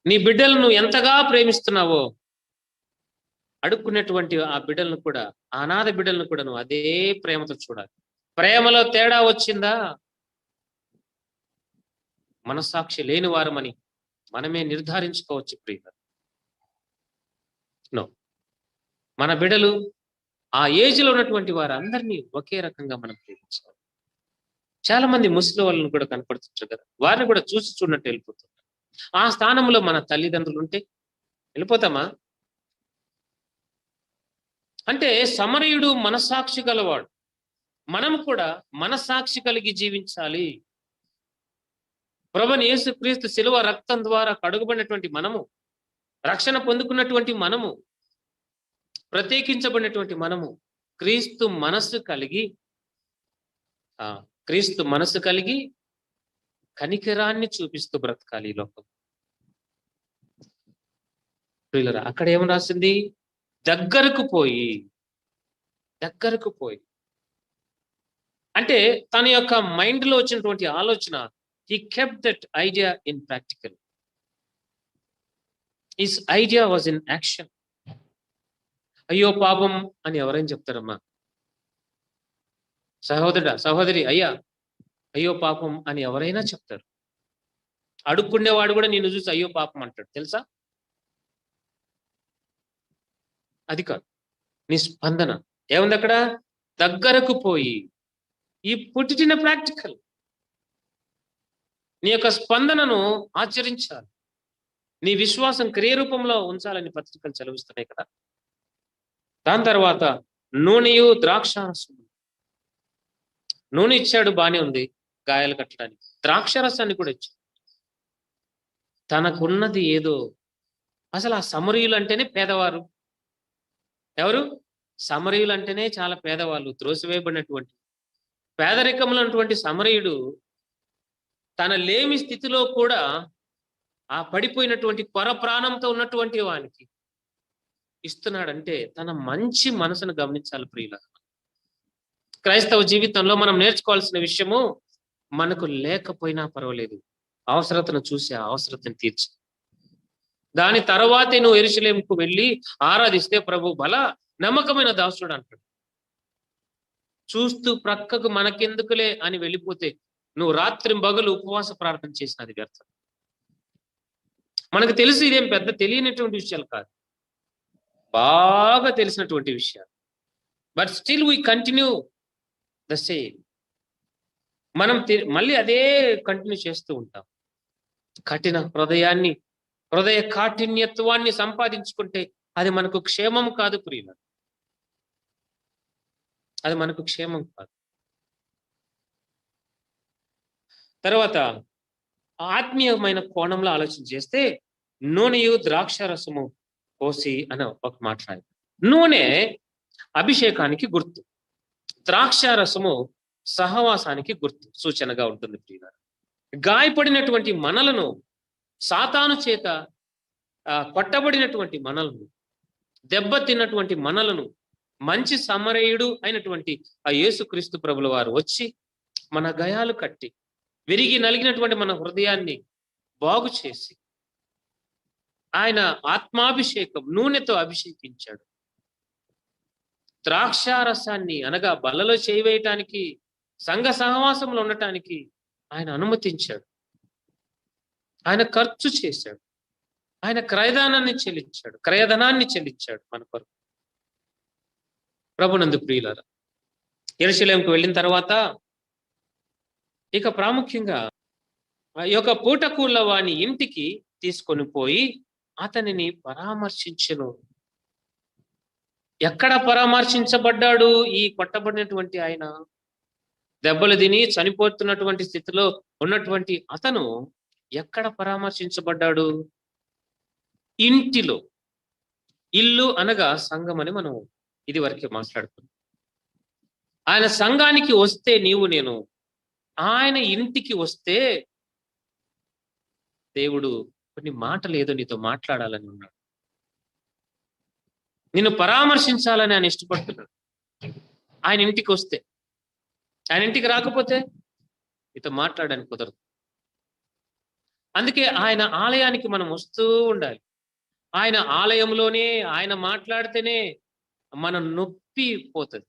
నీ బిడ్డలను ఎంతగా ప్రేమిస్తున్నావో అడుక్కునేటువంటి ఆ బిడ్డలను కూడా, ఆ అనాథ బిడ్డలను కూడా నువ్వు అదే ప్రేమతో చూడాలి. ప్రేమలో తేడా వచ్చిందా, మనస్సాక్షి లేని వారమని మనమే నిర్ధారించుకోవచ్చు ప్రియులారా. నో, మన బిడ్డలు ఆ ఏజ్ లో ఉన్నటువంటి వారందరినీ ఒకే రకంగా మనం ప్రేమించాలి. చాలా మంది ముసలి వాళ్ళని కూడా కనపడుతుంటారు కదా, వారిని కూడా చూసి చూడనట్టు వెళ్ళిపోతుంటారు. ఆ స్థానంలో మన తల్లిదండ్రులు ఉంటే వెళ్ళిపోతామా? అంటే సమరయుడు మనస్సాక్షి గలవాడు, మనం కూడా మనస్సాక్షి కలిగి జీవించాలి. ప్రభువైన యేసుక్రీస్తు శిలువ రక్తం ద్వారా కడుగబడినటువంటి మనము, రక్షణ పొందుకున్నటువంటి మనము, ప్రత్యేకించబడినటువంటి మనము క్రీస్తు మనస్సు కలిగి క్రీస్తు మనస్సు కలిగి కనికరాన్ని చూపిస్తూ బ్రతకాలి ఈ లోకం. ప్రియులారా, అక్కడ ఏం రాసింది? దగ్గరకు పోయి అంటే తన యొక్క మైండ్ లో వచ్చినటువంటి ఆలోచన, he kept that idea in practical. His idea was in action. అయ్యో పాపం అని ఎవరైనా చెప్తారమ్మా? సహోదరుడా, సహోదరి, అయ్యో పాపం అని ఎవరైనా చెప్తారు. అడుక్కునేవాడు కూడా నిన్ను చూసి అయ్యో పాపం అంటాడు, తెలుసా? అది కాదు నీ స్పందన. ఏముంది అక్కడ? దగ్గరకు పోయి. ఈ పుట్ ఇట్ ఇన్ ప్రాక్టికల్. నీ యొక్క స్పందనను ఆచరించాలి. నీ విశ్వాసం క్రియరూపంలో ఉంచాలని పత్రికలు చదివిస్తున్నాయి కదా. దాని తర్వాత నూనెయు ద్రాక్షారసం. నూనె ఇచ్చాడు, బానే ఉంది గాయాలు కట్టడానికి. ద్రాక్షారసాన్ని కూడా ఇచ్చాడు. తనకున్నది ఏదో. అసలు ఆ సమరయులు అంటేనే పేదవారు. ఎవరు? సమరయులు అంటేనే చాలా పేదవాళ్ళు, త్రోసివేయబడినటువంటి పేదరికంలో ఉన్నటువంటి సమరయుడు తన లేమి స్థితిలో కూడా ఆ పడిపోయినటువంటి ప్రాణంతో ఉన్నటువంటి వానికి ఇస్తున్నాడంటే తన మంచి మనసును గమనించాలి ప్రియులారా. క్రైస్తవ జీవితంలో మనం నేర్చుకోవాల్సిన విషయము, మనకు లేకపోయినా పర్వాలేదు, అవసరతను చూసి ఆ అవసరతను తీర్చి దాని తర్వాతే నువ్వు యెరూషలేముకు వెళ్ళి ఆరాధిస్తే ప్రభు బల నమ్మకమైన దాసుడు అంటాడు. చూస్తూ ప్రక్కకు మనకెందుకులే అని వెళ్ళిపోతే నువ్వు రాత్రి పగలు ఉపవాస ప్రార్థన చేసినది వ్యర్థం. మనకు తెలుసు ఇదేం పెద్ద తెలియనటువంటి విషయాలు కాదు, బాగా తెలిసినటువంటి విషయాలు. But still we continue the same. మనం మళ్ళీ అదే కంటిన్యూ చేస్తూ ఉంటాం. హృదయ కాఠిన్యత్వాన్ని సంపాదించుకుంటే అది మనకు క్షేమం కాదు ప్రియుల, అది మనకు క్షేమం కాదు. తర్వాత ఆత్మీయమైన కోణంలో ఆలోచన చేస్తే నూనెయు ద్రాక్షారసము పోసి అని ఒక మాట్లాడి. నూనె అభిషేకానికి గుర్తు, ద్రాక్షారసము సహవాసానికి గుర్తు, సూచనగా ఉంటుంది ప్రియుల. గాయపడినటువంటి మనలను, సాతాను చేత కొట్టబడినటువంటి మనలను, దెబ్బతిన్నటువంటి మనలను మంచి సమరయుడు అయినటువంటి ఆ యేసుక్రీస్తు ప్రభుల వారు వచ్చి మన గాయాలు కట్టి విరిగి నలిగినటువంటి మన హృదయాన్ని బాగు చేసి ఆయన ఆత్మాభిషేకం నూనెతో అభిషేకించాడు. ద్రాక్షారసాన్ని అనగా బలలో చేయవేయటానికి, సంఘ సహవాసంలో ఉండటానికి ఆయన అనుమతించాడు. ఆయన ఖర్చు చేశాడు, ఆయన క్రయధనాన్ని చెల్లించాడు మన కొరకు. ప్రభునందు ప్రియులారా, యెరూషలేముకు వెళ్ళిన తర్వాత ఇక ప్రాముఖ్యంగా ఈ యొక్క పూటకూళ్ళ వాని ఇంటికి తీసుకొని పోయి అతనిని పరామర్శించెను. ఎక్కడ పరామర్శించబడ్డాడు ఈ కొట్టబడినటువంటి ఆయన? దెబ్బలు తిని చనిపోతున్నటువంటి స్థితిలో ఉన్నటువంటి అతను ఎక్కడ పరామర్శించబడ్డాడు? ఇంటిలో. ఇల్లు అనగా సంఘం అని మనం ఇది వరకే మాట్లాడుకున్నాం. ఆయన సంఘానికి వస్తే, నీవు నేను ఆయన ఇంటికి వస్తే దేవుడు కొన్ని మాటలు ఏదో నీతో మాట్లాడాలని ఉన్నాడు. నిన్ను పరామర్శించాలని ఆయన ఇష్టపడుతున్నాడు. ఆయన ఇంటికి వస్తే, ఆయన ఇంటికి రాకపోతే నీతో మాట్లాడడానికి కుదరదు. అందుకే ఆయన ఆలయానికి మనం వస్తూ ఉండాలి. ఆయన ఆలయంలోనే ఆయన మాట్లాడితేనే మన నొప్పి పోతుంది,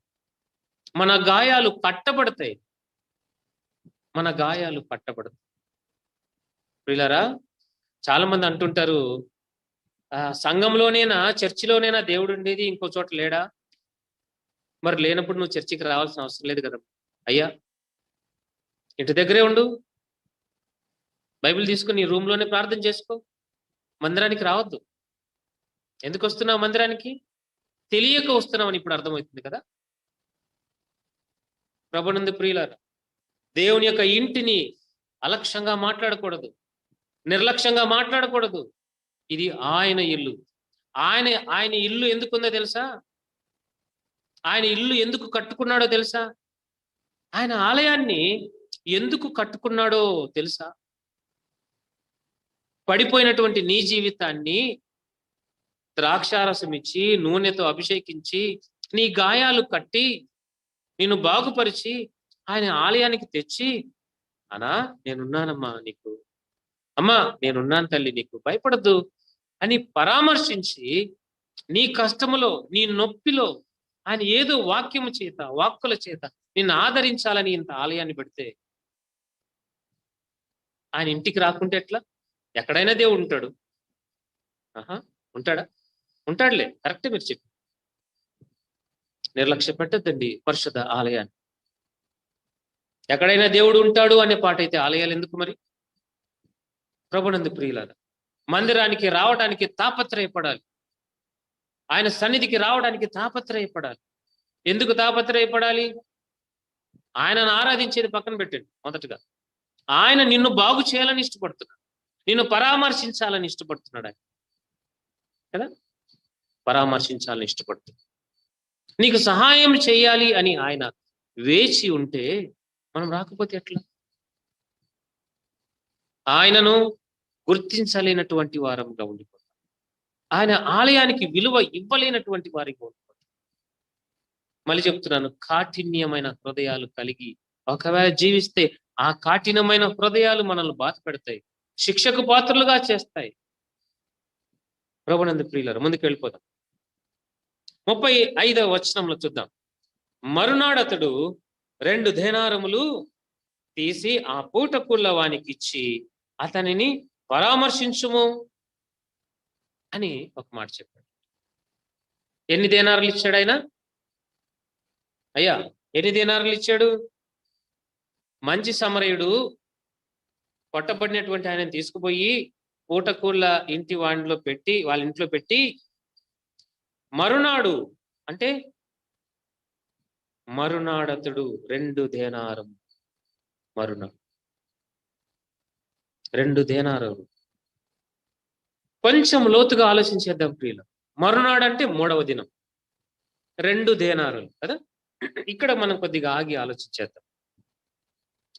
మన గాయాలు కట్టబడతాయి, మన గాయాలు కట్టబడతాయి. ప్రియులారా, చాలా మంది అంటుంటారు, సంఘంలోనేనా, చర్చిలోనేనా దేవుడు ఉండేది, ఇంకో చోట లేడా? మరి లేనప్పుడు నువ్వు చర్చికి రావాల్సిన అవసరం లేదు కదా అయ్యా. ఇంటి దగ్గరే ఉండు, బైబిల్ తీసుకుని నీ రూమ్లోనే ప్రార్థన చేసుకో, మందిరానికి రావద్దు. ఎందుకు వస్తున్నావు మందిరానికి? తెలియక వస్తున్నామని ఇప్పుడు అర్థమవుతుంది కదా. ప్రభునందు ప్రియులారా, దేవుని యొక్క ఇంటిని అలక్ష్యంగా మాట్లాడకూడదు, నిర్లక్ష్యంగా మాట్లాడకూడదు. ఇది ఆయన ఇల్లు. ఆయన ఇల్లు ఎందుకుందో తెలుసా? ఆయన ఇల్లు ఎందుకు కట్టుకున్నాడో తెలుసా? ఆయన ఆలయాన్ని ఎందుకు కట్టుకున్నాడో తెలుసా? పడిపోయినటువంటి నీ జీవితాన్ని ద్రాక్షారసం ఇచ్చి, నూనెతో అభిషేకించి, నీ గాయాలు కట్టి, నిన్ను బాగుపరిచి, ఆయన ఆలయానికి తెచ్చి, అనా నేనున్నానమ్మా నీకు, అమ్మా నేనున్నాను తల్లి నీకు, భయపడద్దు అని పరామర్శించి, నీ కష్టములో, నీ నొప్పిలో ఆయన ఏదో వాక్యము చేత, వాక్కుల చేత నిన్ను ఆదరించాలని ఇంత ఆలయాన్ని పెడితే, ఆయన ఇంటికి రాకుంటే ఎట్లా? ఎక్కడైనా దేవుడు ఉంటాడు. ఉంటాడా? ఉంటాడులే, కరెక్టే మీరు చెప్పి. నిర్లక్ష్య పెట్టద్దండి పరిశుద్ధ ఆలయాన్ని. ఎక్కడైనా దేవుడు ఉంటాడు అనే పాట అయితే ఆలయాలు ఎందుకు మరి? ప్రభునందు ప్రియులారా, మందిరానికి రావడానికి తాపత్రయపడాలి, ఆయన సన్నిధికి రావడానికి తాపత్రయపడాలి. ఎందుకు తాపత్రయపడాలి? ఆయనను ఆరాధించేది పక్కన పెట్టండి. మొదటగా ఆయన నిన్ను బాగు చేయాలని ఇష్టపడుతున్నాడు, నిన్ను పరామర్శించాలని ఇష్టపడుతున్నాడు ఆయన కదా. పరామర్శించాలని ఇష్టపడుతున్నాడు, నీకు సహాయం చేయాలి అని ఆయన వేచి ఉంటే మనం రాకపోతే ఎట్లా? ఆయనను గుర్తించలేనటువంటి వారంగా ఉండిపోతాం, ఆయన ఆలయానికి విలువ ఇవ్వలేనటువంటి వారికి ఉండిపోతాం. మళ్ళీ చెప్తున్నాను, కాఠిన్యమైన హృదయాలు కలిగి ఒకవేళ జీవిస్తే ఆ కాఠిన్యమైన హృదయాలు మనల్ని బాధ పెడతాయి, శిక్షకు పాత్రలుగా చేస్తాయి. ప్రభునందు ప్రియులారా, ముందుకు వెళ్ళిపోదాం. 35వ వచనంలో చూద్దాం. మరునాడు అతడు 2 దేనారములు తీసి ఆ పూటకూళ్ళ వానికి ఇచ్చి, అతనిని పరామర్శించుము అని ఒక మాట చెప్పాడు. ఎన్ని దేనారాలు ఇచ్చాడు ఆయన? అయ్యా, ఎన్ని దేనారాలు ఇచ్చాడు? మంచి సమరయుడు కొట్టబడినటువంటి ఆయన తీసుకుపోయి పూటకూళ్ళ ఇంటి వాడిలో పెట్టి, వాళ్ళ ఇంట్లో పెట్టి, మరునాడు అంటే మరునాడతడు 2 దేనారం, మరునాడు 2 దేనారాలు. కొంచెం లోతుగా ఆలోచించేద్దాం ప్రియులు. మరునాడు అంటే 3వ దినం, 2 దేనారాలు కదా. ఇక్కడ మనం కొద్దిగా ఆగి ఆలోచించేద్దాం.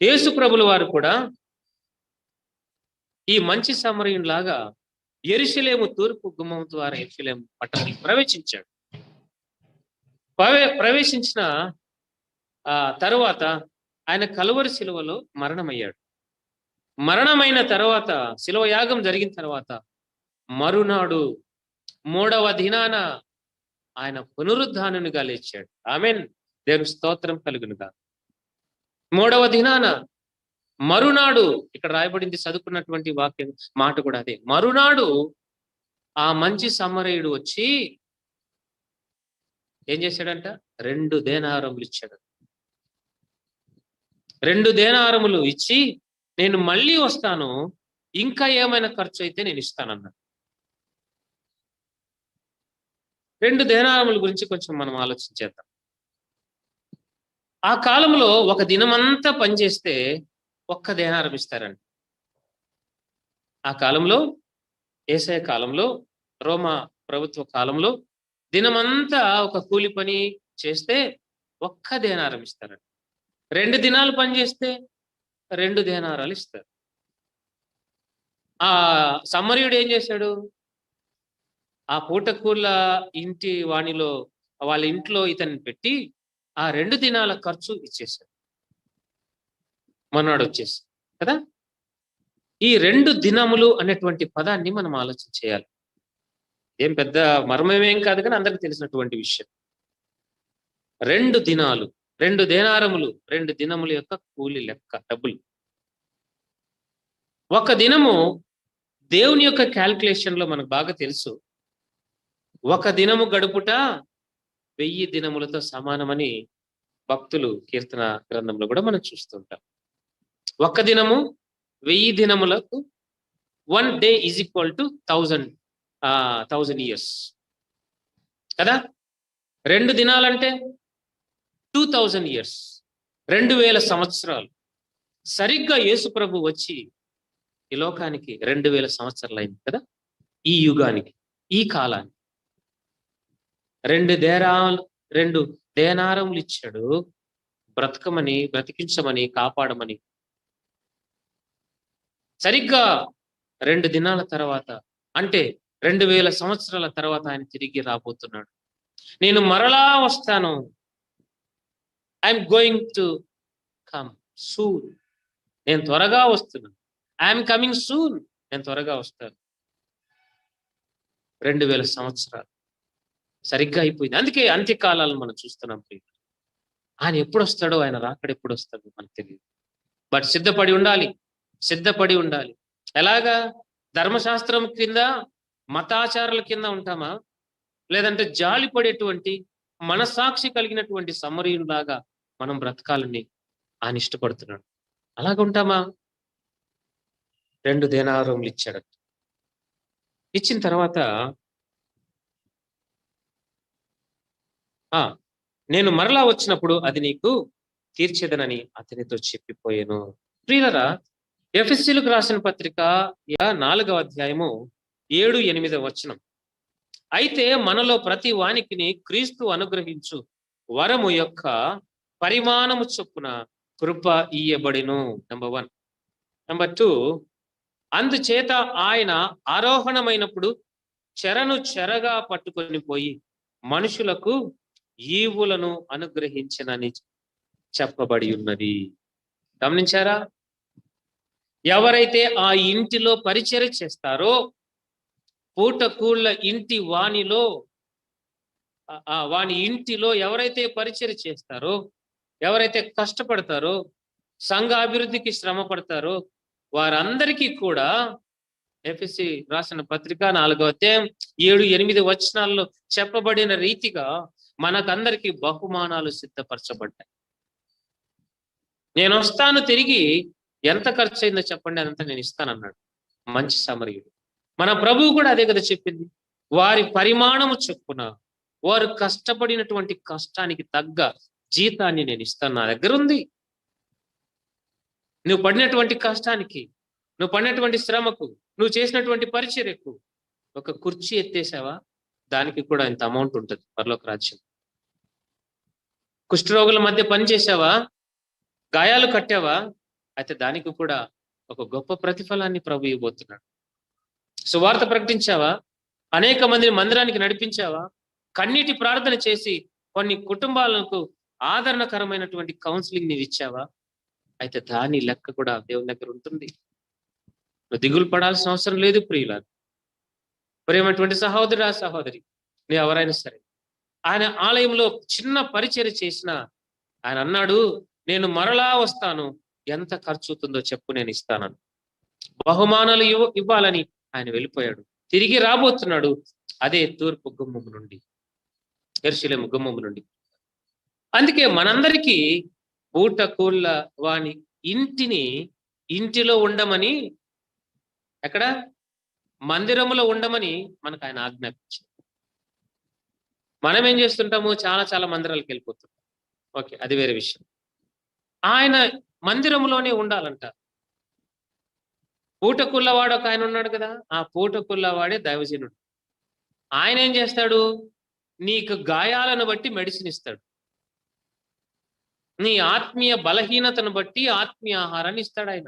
యేసు ప్రభుల వారు కూడా ఈ మంచి సమరయునిలాగా యెరూషలేము తూర్పు గుమ్మం ద్వారా యెరూషలేము పట్టణానికి ప్రవేశించాడు. ప్రవేశించిన తరువాత ఆయన కలువరి శిలువలో మరణమయ్యాడు. మరణమైన తర్వాత, శిలువ యాగం జరిగిన తర్వాత మరునాడు 3వ దినాన ఆయన పునరుద్ధానునిగా లేచాడు. ఆమేన్, దేవుని స్తోత్రం కలుగునుగా. 3వ దినాన, మరునాడు, ఇక్కడ రాయబడింది చదువుకున్నటువంటి వాక్యం మాట కూడా అదే. మరునాడు ఆ మంచి సమరయుడు వచ్చి ఏం చేశాడంట? 2 దేనారములు ఇచ్చాడు. 2 దేనారములు ఇచ్చి, నేను మళ్ళీ వస్తాను, ఇంకా ఏమైనా ఖర్చు అయితే నేను ఇస్తానన్నాడు. 2 దేనారముల గురించి కొంచెం మనం ఆలోచించేద్దాం. ఆ కాలంలో ఒక దినమంతా పనిచేస్తే 1 దేనారం ఇస్తారండి. ఆ కాలంలో, యేసయ్య కాలంలో, రోమా ప్రభుత్వ కాలంలో దినమంతా ఒక కూలి పని చేస్తే 1 దేనారం ఇస్తారండి. 2 దినాలు పని చేస్తే 2 దేనారాలు ఇస్తారు. ఆ సమరయుడు ఏం చేశాడు? ఆ పూటకూళ్ళ ఇంటి వాణిలో వాళ్ళ ఇంట్లో ఇతన్ని పెట్టి ఆ 2 దినాల ఖర్చు ఇచ్చేశాడు. మర్నాడు వచ్చేసి కదా. ఈ 2 దినములు అనేటువంటి పదాన్ని మనం ఆలోచన చేయాలి. ఏం పెద్ద మర్మమేం కాదు కానీ అందరికి తెలిసినటువంటి విషయం. 2 దినాలు, 2 దేనారములు, 2 దినముల యొక్క కూలి లెక్క డబ్బులు. ఒక దినము దేవుని యొక్క క్యాలిక్యులేషన్ లో మనకు బాగా తెలుసు. ఒక దినము గడుపుట 1000 దినములతో సమానమని భక్తులు కీర్తన గ్రంథంలో కూడా మనం చూస్తుంటాం. ఒక దినము 1000 దినములకు 1 day is equal to 1000 years కదా. 2 దినాలంటే 2000 ఇయర్స్, 2000 సంవత్సరాలు. సరిగ్గా యేసు ప్రభు వచ్చి ఈ లోకానికి 2000 సంవత్సరాలు అయింది కదా. ఈ యుగానికి, ఈ కాలానికి 2 దేనారములు ఇచ్చాడు బ్రతకమని, బ్రతికించమని, కాపాడమని. సరిగ్గా 2 దినాల తర్వాత, అంటే 2000 సంవత్సరాల తర్వాత ఆయన తిరిగి రాబోతున్నాడు. నేను మరలా వస్తాను, I'm going to come soon. నేను త్వరగా వస్తున్నాను, ఐఎమ్ కమింగ్ సూన్. నేను త్వరగా వస్తాను. 2000 సంవత్సరాలు సరిగ్గా అయిపోయింది. అందుకే అంత్యకాలాలను మనం చూస్తున్నాం. ఆయన ఎప్పుడు వస్తాడో, ఆయన రాకడ ఎప్పుడు వస్తాడో మనకు తెలియదు. బట్ సిద్ధపడి ఉండాలి, సిద్ధపడి ఉండాలి. ఎలాగా? ధర్మశాస్త్రం కింద, మతాచారాల కింద ఉంటామా? లేదంటే జాలి పడేటువంటి మనసాక్షి కలిగినటువంటి సమరయునిలాగా మనం బ్రతకాలని ఆయన ఇష్టపడుతున్నాడు. అలాగ ఉంటామా? 2 దేనారములు ఇచ్చాడట. ఇచ్చిన తర్వాత నేను మరలా వచ్చినప్పుడు అది నీకు తీర్చేదనని అతనితో చెప్పిపోయాను. ప్రియులరా, ఎఫెసీయులకు రాసిన పత్రిక 4వ అధ్యాయము 7-8 వచనం. అయితే మనలో ప్రతి వానికిని క్రీస్తు అనుగ్రహించు వరము యొక్క పరిమాణము చొప్పున కృప ఇయ్యబడిను. నెంబర్ 1. నెంబర్ 2, అందుచేత ఆయన ఆరోహణమైనప్పుడు చెరను చెరగా పట్టుకొని పోయి మనుషులకు ఈవులను అనుగ్రహించనని చెప్పబడి ఉన్నది. గమనించారా? ఎవరైతే ఆ ఇంటిలో పరిచర్య చేస్తారో, పూటకూళ్ళ ఇంటి వాని ఇంటిలో ఎవరైతే పరిచర్య చేస్తారో, ఎవరైతే కష్టపడతారో, సంఘ అభివృద్ధికి శ్రమ పడతారో, వారందరికీ కూడా ఎఫెసీ రాసిన పత్రిక 4వ అధ్యాయం 7-8 వచనాల్లో చెప్పబడిన రీతిగా మనకందరికి బహుమానాలు సిద్ధపరచబడ్డాయి. నేను వస్తాను తిరిగి, ఎంత ఖర్చు అయిందో చెప్పండి, అదంతా నేను ఇస్తానన్నాడు మంచి సమరయుడు. మన ప్రభువు కూడా అదే కదా చెప్పింది. వారి పరిమాణము చొప్పున, వారు కష్టపడినటువంటి కష్టానికి తగ్గ జీతాన్ని నేను ఇస్తాను. నా దగ్గర ఉంది. నువ్వు పడినటువంటి కష్టానికి, నువ్వు పడినటువంటి శ్రమకు, నువ్వు చేసినటువంటి పరిచర్యకు ఒక కుర్చీ ఎత్తేసావా, దానికి కూడా ఇంత అమౌంట్ ఉంటుంది పరలోక రాజ్యం. కుష్ఠరోగుల మధ్య పని చేసావా, గాయాలు కట్టావా, అయితే దానికి కూడా ఒక గొప్ప ప్రతిఫలాన్ని ప్రభు ఇవ్వబోతున్నాడు. సువార్త ప్రకటించావా, అనేక మందిని మందిరానికి నడిపించావా, కన్నీటి ప్రార్థన చేసి కొన్ని కుటుంబాలకు ఆదరణకరమైనటువంటి కౌన్సిలింగ్ నీవు ఇచ్చావా, అయితే దాని లెక్క కూడా దేవుని దగ్గర ఉంటుంది. నువ్వు దిగులు పడాల్సిన అవసరం లేదు ప్రియులారా. ప్రేమటువంటి సహోదరా, సహోదరి, నువ్వు ఎవరైనా సరే, ఆయన ఆలయంలో చిన్న పరిచర్య చేసిన ఆయన అన్నాడు, నేను మరలా వస్తాను, ఎంత ఖర్చు అవుతుందో చెప్పు, నేను ఇస్తానని. బహుమానాలు ఇవ్వాలని ఆయన వెళ్ళిపోయాడు. తిరిగి రాబోతున్నాడు. అదే తూర్పు గుమ్మము నుండి, యెరూషలేము గుమ్మము నుండి. అందుకే మనందరికీ పూటకూళ్ళ వాని ఇంటిలో ఉండమని, ఎక్కడ? మందిరములో ఉండమని మనకు ఆయన ఆజ్ఞాపించారు. మనం ఏం చేస్తుంటాము? చాలా మందిరాలకు వెళ్ళిపోతుంటాం. ఓకే, అది వేరే విషయం. ఆయన మందిరంలోనే ఉండాలంట. పూటకుల్లవాడు ఒక ఆయన ఉన్నాడు కదా, ఆ పూటకుల్లవాడే దైవజనుడు. ఆయన ఏం చేస్తాడు? నీకు గాయాలను బట్టి మెడిసిన్ ఇస్తాడు. నీ ఆత్మీయ బలహీనతను బట్టి ఆత్మీయ ఆహారాన్ని ఇస్తాడు ఆయన.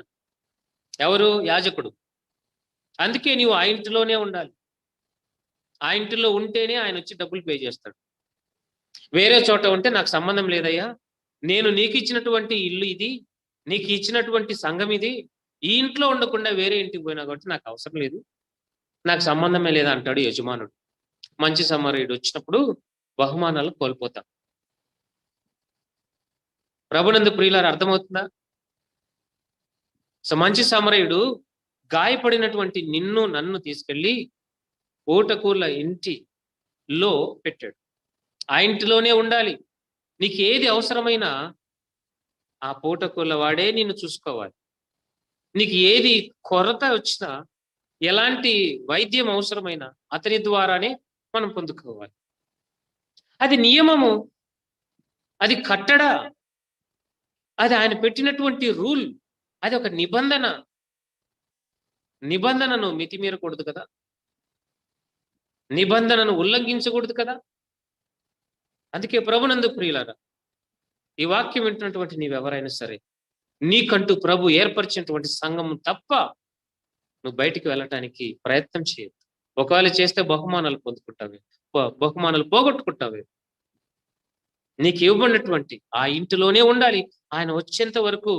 ఎవరు? యాజకుడు. అందుకే నీవు ఆ ఇంటిలోనే ఉండాలి. ఆ ఇంటిలో ఉంటేనే ఆయన వచ్చి డబ్బులు పే చేస్తాడు. వేరే చోట ఉంటే నాకు సంబంధం లేదయ్యా, నేను నీకు ఇచ్చినటువంటి ఇల్లు ఇది, నీకు ఇచ్చినటువంటి సంఘం ఇది, ఈ ఇంట్లో ఉండకుండా వేరే ఇంటికి పోయినా కాబట్టి నాకు అవసరం లేదు, నాకు సంబంధమే లేదా అంటాడు యజమానుడు. మంచి సమరయుడు వచ్చినప్పుడు బహుమానాలు కోల్పోతాం. ప్రభునందు ప్రియులారా, అర్థమవుతుందా? సో మంచి సమరయుడు గాయపడినటువంటి నిన్ను నన్ను తీసుకెళ్లి ఊటకూర్ల ఇంటిలో పెట్టాడు. ఆ ఇంటిలోనే ఉండాలి. నీకు ఏది అవసరమైనా ఆ పూటకూర్ల వాడే నిన్ను చూసుకోవాలి. నీకు ఏది కొరత వచ్చినా, ఎలాంటి వైద్యం అవసరమైనా అతని ద్వారానే మనం పొందుకోవాలి. అది నియమము, అది కట్టడ, అది ఆయన పెట్టినటువంటి రూల్, అది ఒక నిబంధన. నిబంధనను మితిమీరకూడదు కదా, నిబంధనను ఉల్లంఘించకూడదు కదా. అందుకే ప్రభునందు ప్రియులారా, ఈ వాక్యం వింటున్నటువంటి నీవెవరైనా సరే, నీకంటూ ప్రభు ఏర్పరిచినటువంటి సంఘం తప్ప నువ్వు బయటికి వెళ్ళటానికి ప్రయత్నం చేయొద్దు. ఒకవేళ చేస్తే బహుమానాలు పొందుకుంటావే, బహుమానాలు పోగొట్టుకుంటావే. నీకు ఇవ్వబడినటువంటి ఆ ఇంటిలోనే ఉండాలి. ఆయన వచ్చేంత వరకు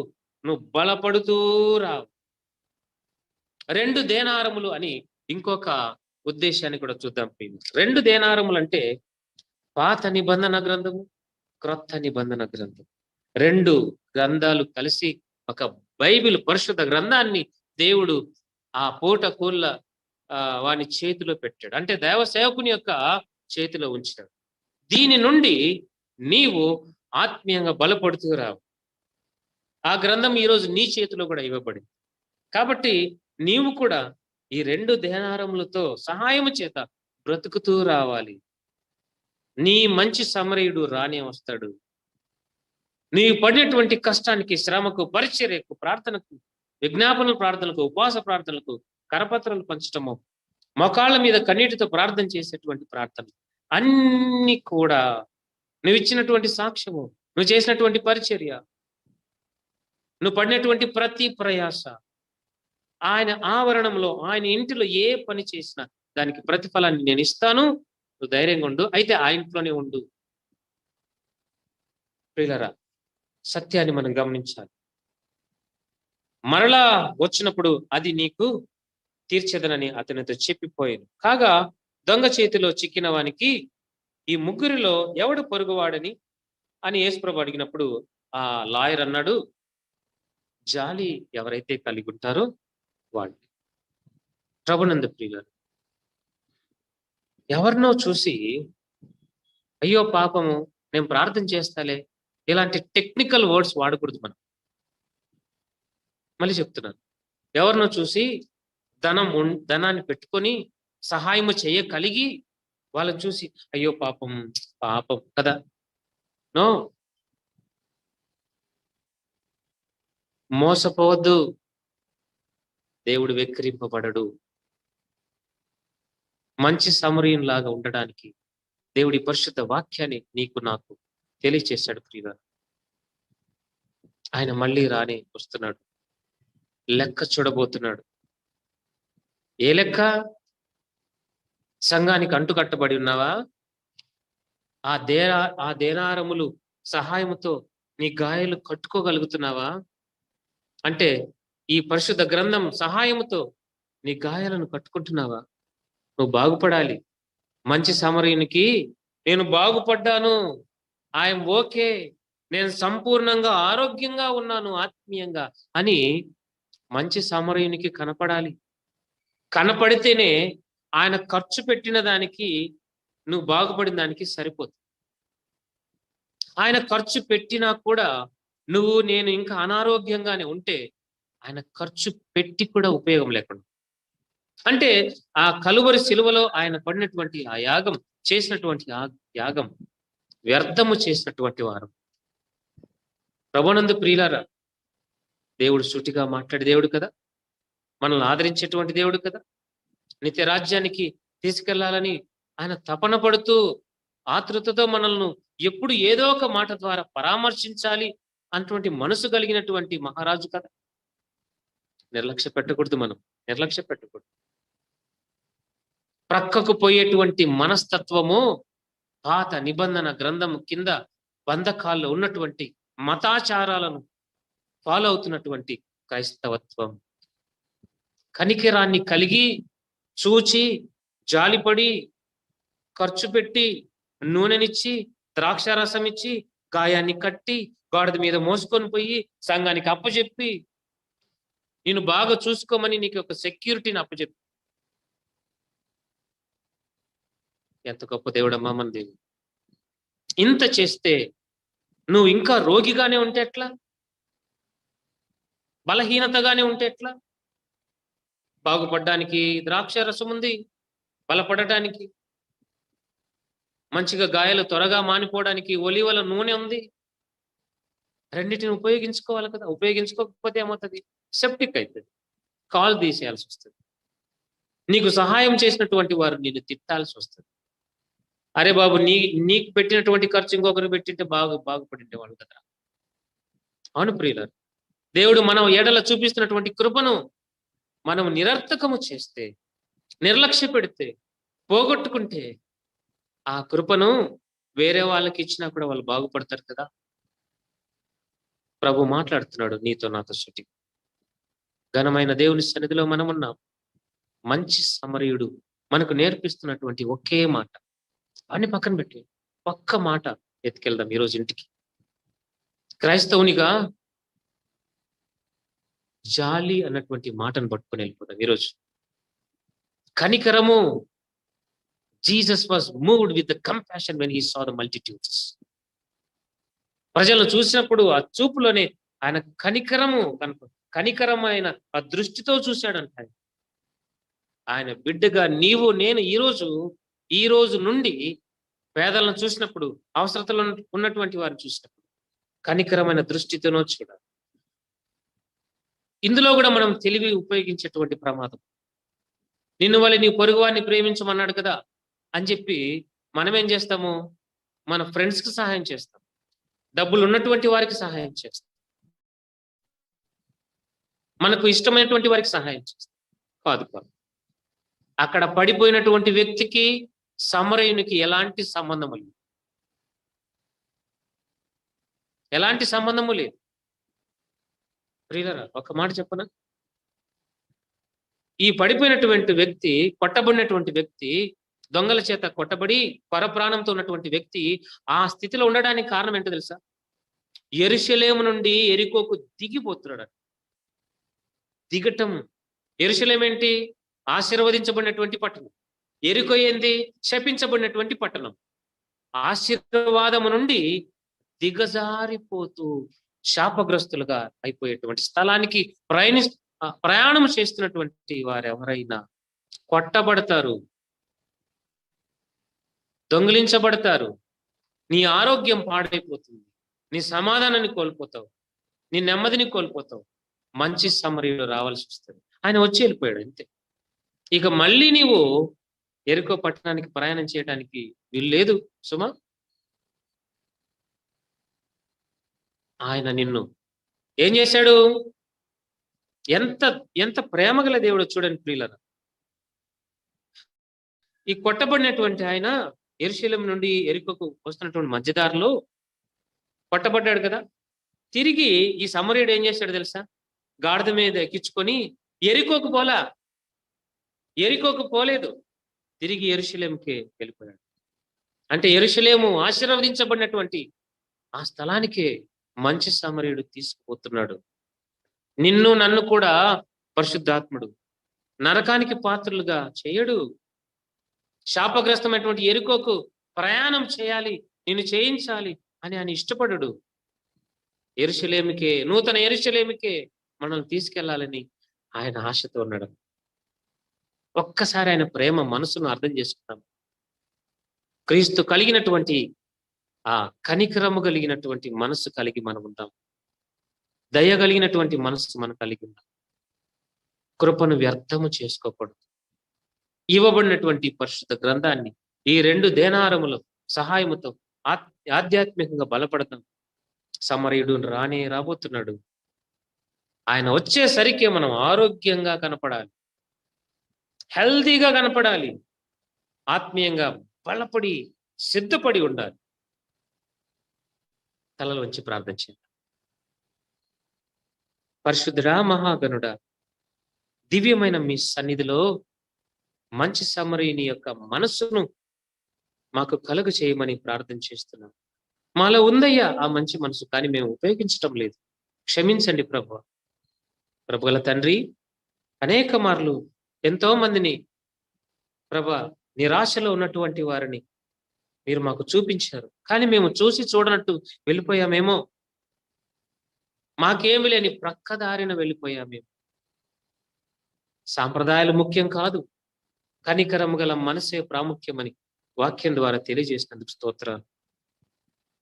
నువ్వు బలపడుతూ రావు. 2 దేనారములు అని ఇంకొక ఉద్దేశాన్ని కూడా చూద్దాం. 2 దేనారములు అంటే పాత నిబంధన గ్రంథము, క్రొత్త నిబంధన గ్రంథం. 2 గ్రంథాలు కలిసి ఒక బైబిల్ పరిశుద్ధ గ్రంథాన్ని దేవుడు ఆ పూటకూళ్ళ వాని చేతిలో పెట్టాడు. అంటే దైవ సేవకుని యొక్క చేతిలో ఉంచాడు. దీని నుండి నీవు ఆత్మీయంగా బలపడుతూ రావు. ఆ గ్రంథం ఈరోజు నీ చేతిలో కూడా ఇవ్వబడింది. కాబట్టి నీవు కూడా ఈ 2 దేనారములతో సహాయము చేత బ్రతుకుతూ రావాలి. నీ మంచి సమరయుడు రానే వస్తాడు. నీవు పడినటువంటి కష్టానికి, శ్రమకు, పరిచర్యకు, ప్రార్థనకు, విజ్ఞాపనల ప్రార్థనలకు, ఉపవాస ప్రార్థనలకు, కరపత్రాలు పంచటము, మోకాళ్ళ మీద కన్నీటితో ప్రార్థన చేసేటువంటి ప్రార్థన, అన్ని కూడా నువ్వు ఇచ్చినటువంటి సాక్ష్యము, నువ్వు చేసినటువంటి పరిచర్య, నువ్వు పడినటువంటి ప్రతి ప్రయాస, ఆయన ఆవరణంలో, ఆయన ఇంటిలో ఏ పని చేసినా దానికి ప్రతిఫలాన్ని నేను ఇస్తాను, నువ్వు ధైర్యంగా ఉండు. అయితే ఆ ఇంట్లోనే ఉండు. ప్రియులారా, సత్యాన్ని మనం గమనించాలి. మరలా వచ్చినప్పుడు అది నీకు తీర్చదనని అతనితో చెప్పిపోయాను. కాగా దొంగ చేతిలో చిక్కిన వానికి ఈ ముగ్గురిలో ఎవడు పొరుగువాడని అని యేసుప్రభు అడిగినప్పుడు ఆ లాయర్ అన్నాడు, జాలి ఎవరైతే కలిగి ఉంటారో వాడిని. ప్రభునందు ప్రియులారా, ఎవరినో చూసి అయ్యో పాపము నేను ప్రార్థన చేస్తాలే, ఇలాంటి టెక్నికల్ వర్డ్స్ వాడకూడదు మనం. మళ్ళీ చెప్తున్నాను, ఎవరినో చూసి ధనాన్ని పెట్టుకొని సహాయము చేయగలిగి వాళ్ళని చూసి అయ్యో పాపం పాపం కదా, నో, మోసపోవద్దు. దేవుడు వెక్కిరింపబడడు. మంచి సమరయునిలాగా ఉండడానికి దేవుడి పరిశుద్ధ వాక్యాన్ని నీకు నాకు తెలియచేశాడు. ప్రియుగా ఆయన మళ్ళీ రానే వస్తున్నాడు. లెక్క చూడబోతున్నాడు. ఏ లెక్క? సంఘానికి అంటుకట్టబడి ఉన్నావా? ఆ దేనారములు సహాయముతో నీ గాయాలు కట్టుకోగలుగుతున్నావా? అంటే ఈ పరిశుద్ధ గ్రంథం సహాయముతో నీ గాయాలను కట్టుకుంటున్నావా? నువ్వు బాగుపడాలి. మంచి సమరయునికి నేను బాగుపడ్డాను, ఐఎమ్ ఓకే, నేను సంపూర్ణంగా ఆరోగ్యంగా ఉన్నాను ఆత్మీయంగా అని మంచి సమరయునికి కనపడాలి. కనపడితేనే ఆయన ఖర్చు పెట్టిన దానికి, నువ్వు బాగుపడిన దానికి సరిపోతుంది. ఆయన ఖర్చు పెట్టినా కూడా నేను ఇంకా అనారోగ్యంగానే ఉంటే ఆయన ఖర్చు పెట్టి కూడా ఉపయోగం లేకుండా. అంటే ఆ కలువరి శిలువలో ఆయన పడినటువంటి ఆ యాగం, చేసినటువంటి ఆ యాగం వ్యర్థము చేసినటువంటి వారు. ప్రభునందు ప్రియులారా, దేవుడు సూటిగా మాట్లాడే దేవుడు కదా, మనల్ని ఆదరించేటువంటి దేవుడు కదా, నిత్య రాజ్యానికి తీసుకెళ్లాలని ఆయన తపన పడుతూ ఆతృతతో మనల్ని ఎప్పుడు ఏదో ఒక మాట ద్వారా పరామర్శించాలి అటువంటి మనసు కలిగినటువంటి మహారాజు కదా. నిర్లక్ష్య పెట్టకూడదు, మనం నిర్లక్ష్య పెట్టకూడదు. ప్రక్కకు పోయేటువంటి మనస్తత్వము పాత నిబంధన గ్రంథము కింద బంధకాల్లో ఉన్నటువంటి మతాచారాలను ఫాలో అవుతున్నటువంటి క్రైస్తవత్వం. కనికరాన్ని కలిగి చూచి జాలిపడి ఖర్చు పెట్టి నూనెనిచ్చి ద్రాక్షారసం ఇచ్చి గాయాన్ని కట్టి గాడిద మీద మోసుకొని పోయి సంఘానికి అప్పచెప్పి నేను బాగా చూసుకోమని నీకు ఒక సెక్యూరిటీని అప్పచెప్పి, ఎంత గొప్ప దేవుడమ్మా మన దేవుడు. ఇంత చేస్తే నువ్వు ఇంకా రోగిగానే ఉంటే ఎట్లా? బలహీనతగానే ఉంటే ఎట్లా? బాగుపడడానికి ద్రాక్షారసం ఉంది, బలపడటానికి, మంచిగా గాయాలు త్వరగా మానిపోవడానికి ఒలివల నూనె ఉంది. రెండింటిని ఉపయోగించుకోవాలి కదా. ఉపయోగించుకోకపోతే ఏమవుతుంది? సెప్టిక్ అవుతుంది, కాలు తీసేయాల్సి వస్తుంది. నీకు సహాయం చేసినటువంటి వారు నిన్ను తిట్టాల్సి వస్తుంది. అరే బాబు, నీకు పెట్టినటువంటి ఖర్చు ఇంకొకరు పెట్టింటే బాగుపడిండే వాళ్ళు కదా. అవును ప్రియులారు, దేవుడు మనం ఎడల చూపిస్తున్నటువంటి కృపను మనం నిరర్థకము చేస్తే, నిర్లక్ష్య పెడితే, పోగొట్టుకుంటే ఆ కృపను వేరే వాళ్ళకి ఇచ్చినా కూడా వాళ్ళు బాగుపడతారు కదా. ప్రభు మాట్లాడుతున్నాడు నీతో నాతో సుటి. ఘనమైన దేవుని సన్నిధిలో మనం ఉన్నాం. మంచి సమరయుడు మనకు నేర్పిస్తున్నటువంటి ఒకే మాట, అన్ని పక్కన పెట్టి ఒక్క మాట ఎత్తుకెళ్దాం ఈరోజు ఇంటికి. క్రైస్తవునిగా జాలి అన్నటువంటి మాటను పట్టుకొని వెళ్ళిపోతాం ఈరోజు. కనికరము. Jesus was moved with the compassion when he saw the multitudes. ప్రజలను చూసినప్పుడు ఆ చూపులోనే ఆయన కనికరమైన ఆ దృష్టితో చూశాడంట. ఆయన బిడ్డగా నీవు నేను ఈ రోజు నుండి పేదలను చూసినప్పుడు, అవసరతలో ఉన్నటువంటి వారిని చూసినప్పుడు కనికరమైన దృష్టితోనో చూడాలి. ఇందులో కూడా మనం తెలివి ఉపయోగించేటువంటి ప్రమాదం. నిన్ను వల్ల నీ పొరుగువాన్ని ప్రేమించమన్నాడు కదా అని చెప్పి మనం ఏం చేస్తాము? మన ఫ్రెండ్స్కి సహాయం చేస్తాం, డబ్బులు ఉన్నటువంటి వారికి సహాయం చేస్తాం, మనకు ఇష్టమైనటువంటి వారికి సహాయం చేస్తాం. కాదు, అక్కడ పడిపోయినటువంటి వ్యక్తికి సమరయునికి ఎలాంటి సంబంధము లేదు. ఎలాంటి సంబంధము లేదు. ప్రియులారా, ఒక మాట చెప్పనా? ఈ పడిపోయినటువంటి వ్యక్తి, కొట్టబడినటువంటి వ్యక్తి, దొంగల చేత కొట్టబడి పరప్రాణంతో ఉన్నటువంటి వ్యక్తి ఆ స్థితిలో ఉండడానికి కారణం ఏంటో తెలుసా? యెరూషలేము నుండి యెరికోకు దిగిపోతున్నాడు. దిగటం. యెరూషలేం ఏంటి? ఆశీర్వదించబడినటువంటి పట్టణం. యెరికో ఏంది? శపించబడినటువంటి పట్టణం. ఆశీర్వాదము నుండి దిగజారిపోతూ శాపగ్రస్తులుగా అయిపోయేటువంటి స్థలానికి ప్రయాణం చేస్తున్నటువంటి వారు ఎవరైనా కొట్టబడతారు, దొంగిలించబడతారు, నీ ఆరోగ్యం పాడైపోతుంది, నీ సమాధానాన్ని కోల్పోతావు, నీ నెమ్మదిని కోల్పోతావు. మంచి సమరయుడు రావాల్సి వస్తుంది. ఆయన వచ్చి వెళ్ళిపోయాడు అంతే. ఇక మళ్ళీ నీవు యెరికో పట్టణానికి ప్రయాణం చేయడానికి వీలు లేదు సుమా. ఆయన నిన్ను ఏం చేశాడు? ఎంత ఎంత ప్రేమగల దేవుడు చూడండి ప్రియులారా. ఈ కొట్టబడినటువంటి ఆయన యెరూషలేం నుండి యెరికోకు వస్తున్నటువంటి మధ్యదారిలో కొట్టబడ్డాడు కదా. తిరిగి ఈ సమరయుడు ఏం చేశాడు తెలుసా? గాడిద మీద ఎక్కించుకొని యెరికోకు పోలేదు, తిరిగి యెరూషలేంకి వెళ్ళిపోయాడు. అంటే యెరూషలేము ఆశీర్వదించబడినటువంటి ఆ స్థలానికే మంచి సమరయుడు తీసుకుపోతున్నాడు. నిన్ను నన్ను కూడా పరిశుద్ధాత్ముడు నరకానికి పాత్రలుగా చేయడు. శాపగ్రస్తమైనటువంటి యెరికోకు ప్రయాణం చేయాలి, నిన్ను చేయించాలి అని ఆయన ఇష్టపడడు. యెరూషలేముకే, నూతన యెరూషలేముకే మనల్ని తీసుకెళ్లాలని ఆయన ఆశతో ఉన్నాడు. ఒక్కసారి ఆయన ప్రేమ మనసును అర్థం చేసుకున్నాం. క్రీస్తు కలిగినటువంటి ఆ కనికరము కలిగినటువంటి మనస్సు కలిగి మనం ఉంటాం. దయ కలిగినటువంటి మనస్సు మనం కలిగి ఉన్నాం. కృపను వ్యర్థము చేసుకోకూడదు. ఇవ్వబడినటువంటి పరిశుద్ధ గ్రంథాన్ని ఈ 2 దేనారముల సహాయముతో ఆధ్యాత్మికంగా బలపడతాం. సమరయుడు రాబోతున్నాడు. ఆయన వచ్చేసరికి మనం ఆరోగ్యంగా కనపడాలి, హెల్తీగా కనపడాలి, ఆత్మీయంగా బలపడి సిద్ధపడి ఉండాలి. తలలు వంచి ప్రార్థన చేయండి. పరిశుద్ధుడా, మహాగణుడా, దివ్యమైన మీ సన్నిధిలో మంచి సమరయుని యొక్క మనస్సును మాకు కలుగ చేయమని ప్రార్థన చేస్తున్నాం. మాలో ఉందయ్యా ఆ మంచి మనసు, కానీ మేము ఉపయోగించటం లేదు. క్షమించండి ప్రభువా. ప్రభుగల తండ్రి, అనేక మార్లు ఎంతో మందిని ప్రభా, నిరాశలో ఉన్నటువంటి వారిని మీరు మాకు చూపించారు. కానీ మేము చూసి చూడనట్టు వెళ్ళిపోయామేమో. మాకేమి లేని ప్రక్కదారిన వెళ్ళిపోయామేమో. సాంప్రదాయాలు ముఖ్యం కాదు, కనికరము గల మనసే ప్రాముఖ్యమని వాక్యం ద్వారా తెలియజేసినందుకు స్తోత్రాలు.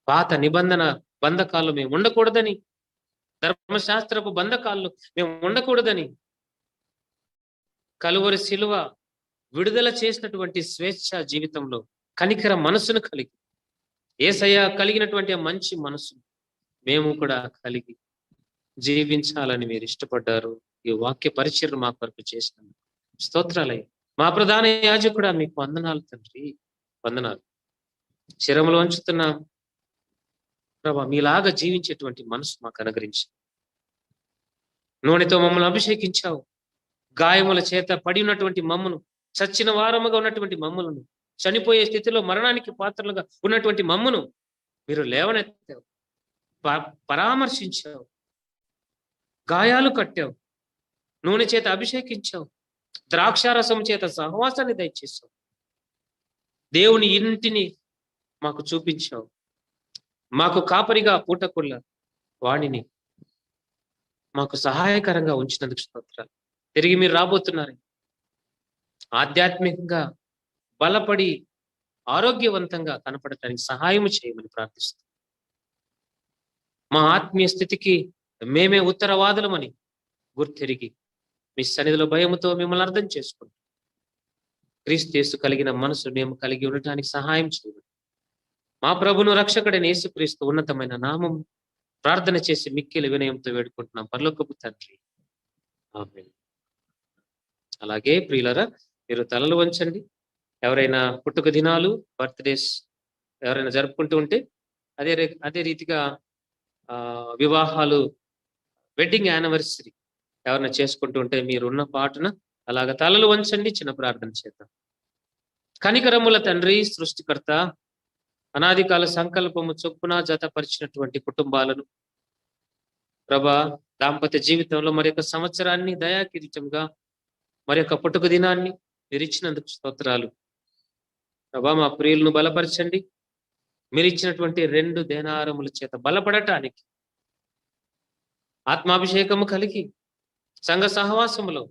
పాత నిబంధన బంధకాల్లో మేము ఉండకూడదని, ధర్మశాస్త్రపు బంధకాల్లో మేము ఉండకూడదని, కలువరి శిలువ విడుదల చేసినటువంటి స్వేచ్ఛ జీవితంలో కనికర మనసును కలిగి, యేసయ్య కలిగినటువంటి ఆ మంచి మనసు మేము కూడా కలిగి జీవించాలని మీరు ఇష్టపడ్డారు. ఈ వాక్య పరిచయం మా కొరకు చేసినందుకు స్తోత్రాలయ్య. మా ప్రధాన యాజకుడా మీకు వందనాలు తండ్రి, వందనాలు. శిరములు వంచుతున్నా ప్రభా, మీలాగా జీవించేటువంటి మనసు మాకు అనుగ్రహించి, నూనెతో మమ్మల్ని అభిషేకించావు. గాయముల చేత పడి ఉన్నటువంటి మమ్మను, చచ్చిన వారముగా ఉన్నటువంటి మమ్మలను, చనిపోయే స్థితిలో మరణానికి పాత్రలుగా ఉన్నటువంటి మమ్మను మీరు లేవనెత్తావు, పరామర్శించావు, గాయాలు కట్టావు, నూనె చేత అభిషేకించావు, ద్రాక్షారసం చేత సహవాసాన్ని దయచేసావు, దేవుని ఇంటిని మాకు చూపించావు, మాకు కాపరిగా పూటకుళ్ళ వాణిని మాకు సహాయకరంగా ఉంచినందుకు స్తోత్రాలు. తిరిగి మీరు రాబోతున్నారు. ఆధ్యాత్మికంగా బలపడి ఆరోగ్యవంతంగా కనపడటానికి సహాయం చేయమని ప్రార్థిస్తాం. మా ఆత్మీయ స్థితికి మేమే ఉత్తరవాదులమని గుర్తెరిగి మీ సన్నిధిలో భయముతో మిమ్మల్ని అర్థం చేసుకుంటాం. క్రీస్తు యేసు కలిగిన మనసు మేము కలిగి ఉండటానికి సహాయం చేయమని మా ప్రభును రక్షకుడైన యేసుక్రీస్తు ఉన్నతమైన నామం ప్రార్థన చేసి మిక్కిలి వినయంతో వేడుకుంటున్నాం పరలోకపు తండ్రి, ఆమేన్. అలాగే ప్రియులారా, మీరు తలలు వంచండి. ఎవరైనా పుట్టుక దినాలు, బర్త్డేస్ ఎవరైనా జరుపుకుంటూ ఉంటే, అదే రీతిగా వివాహాలు, వెడ్డింగ్ యానివర్సరీ ఎవరైనా చేసుకుంటూ ఉంటే మీరున్న పాటున అలాగ తలలు వంచండి. చిన్న ప్రార్థన చేద్దాం. కనికరముల తండ్రి, సృష్టికర్త, అనాది కాల సంకల్పము చొప్పున జతపరిచినటువంటి కుటుంబాలను ప్రభా, దాంపత్య జీవితంలో మరి యొక్క సంవత్సరాన్ని దయాకిరీటంగా, మరి యొక్క పుట్టుక దినాన్ని మీరు ఇచ్చినందుకు స్తోత్రాలు ప్రభా. మా ప్రియులను బలపరచండి. మీరు ఇచ్చినటువంటి 2 దేనారముల చేత బలపడటానికి, ఆత్మాభిషేకము కలిగి సంఘ సహవాసములో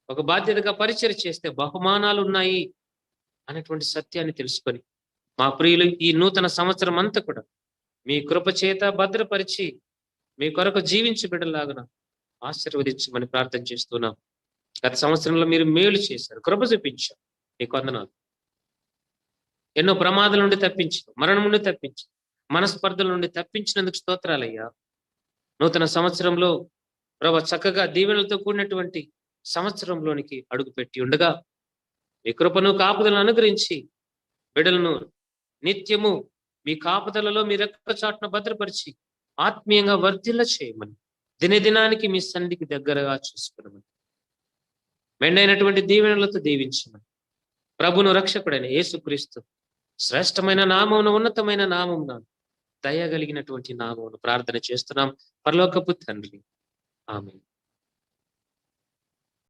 ఒక బాధ్యతగా పరిచయం చేస్తే బహుమానాలు ఉన్నాయి అనేటువంటి సత్యాన్ని తెలుసుకొని మా ప్రియులు ఈ నూతన సంవత్సరం అంతా కూడా మీ కృప చేత భద్రపరిచి మీ కొరకు జీవించి బిడ్డలాగున ఆశీర్వదించమని ప్రార్థన చేస్తున్నాం. గత సంవత్సరంలో మీరు మేలు చేశారు, కృప చూపించారు. మీకు వందనాలు. ఎన్నో ప్రమాదాల నుండి తప్పించారు, మరణం నుండి తప్పించారు, మనస్పర్ధల నుండి తప్పించినందుకు స్తోత్రాలయ్యా. నూతన సంవత్సరంలో ప్రభు చక్కగా దీవెనలతో కూడినటువంటి సంవత్సరంలోనికి అడుగు పెట్టి ఉండగా మీ కృపను కాపుదలను అనుగ్రహించి బిడ్డలను నిత్యము మీ కాపుదలలో మీ రెక్క చాటున భద్రపరిచి ఆత్మీయంగా వర్ధిల్ల చేయమని, దినదినానికి మీ సన్నిధికి దగ్గరగా చూసుకున్నామని, మెండైనటువంటి దీవెనలతో దీవించమని ప్రభును రక్షకుడైన యేసుక్రీస్తు శ్రేష్టమైన నామమున, ఉన్నతమైన నామమున, దయగలిగినటువంటి నామమును ప్రార్థన చేస్తున్నాం పరలోకపు తండ్రి, ఆమేన్.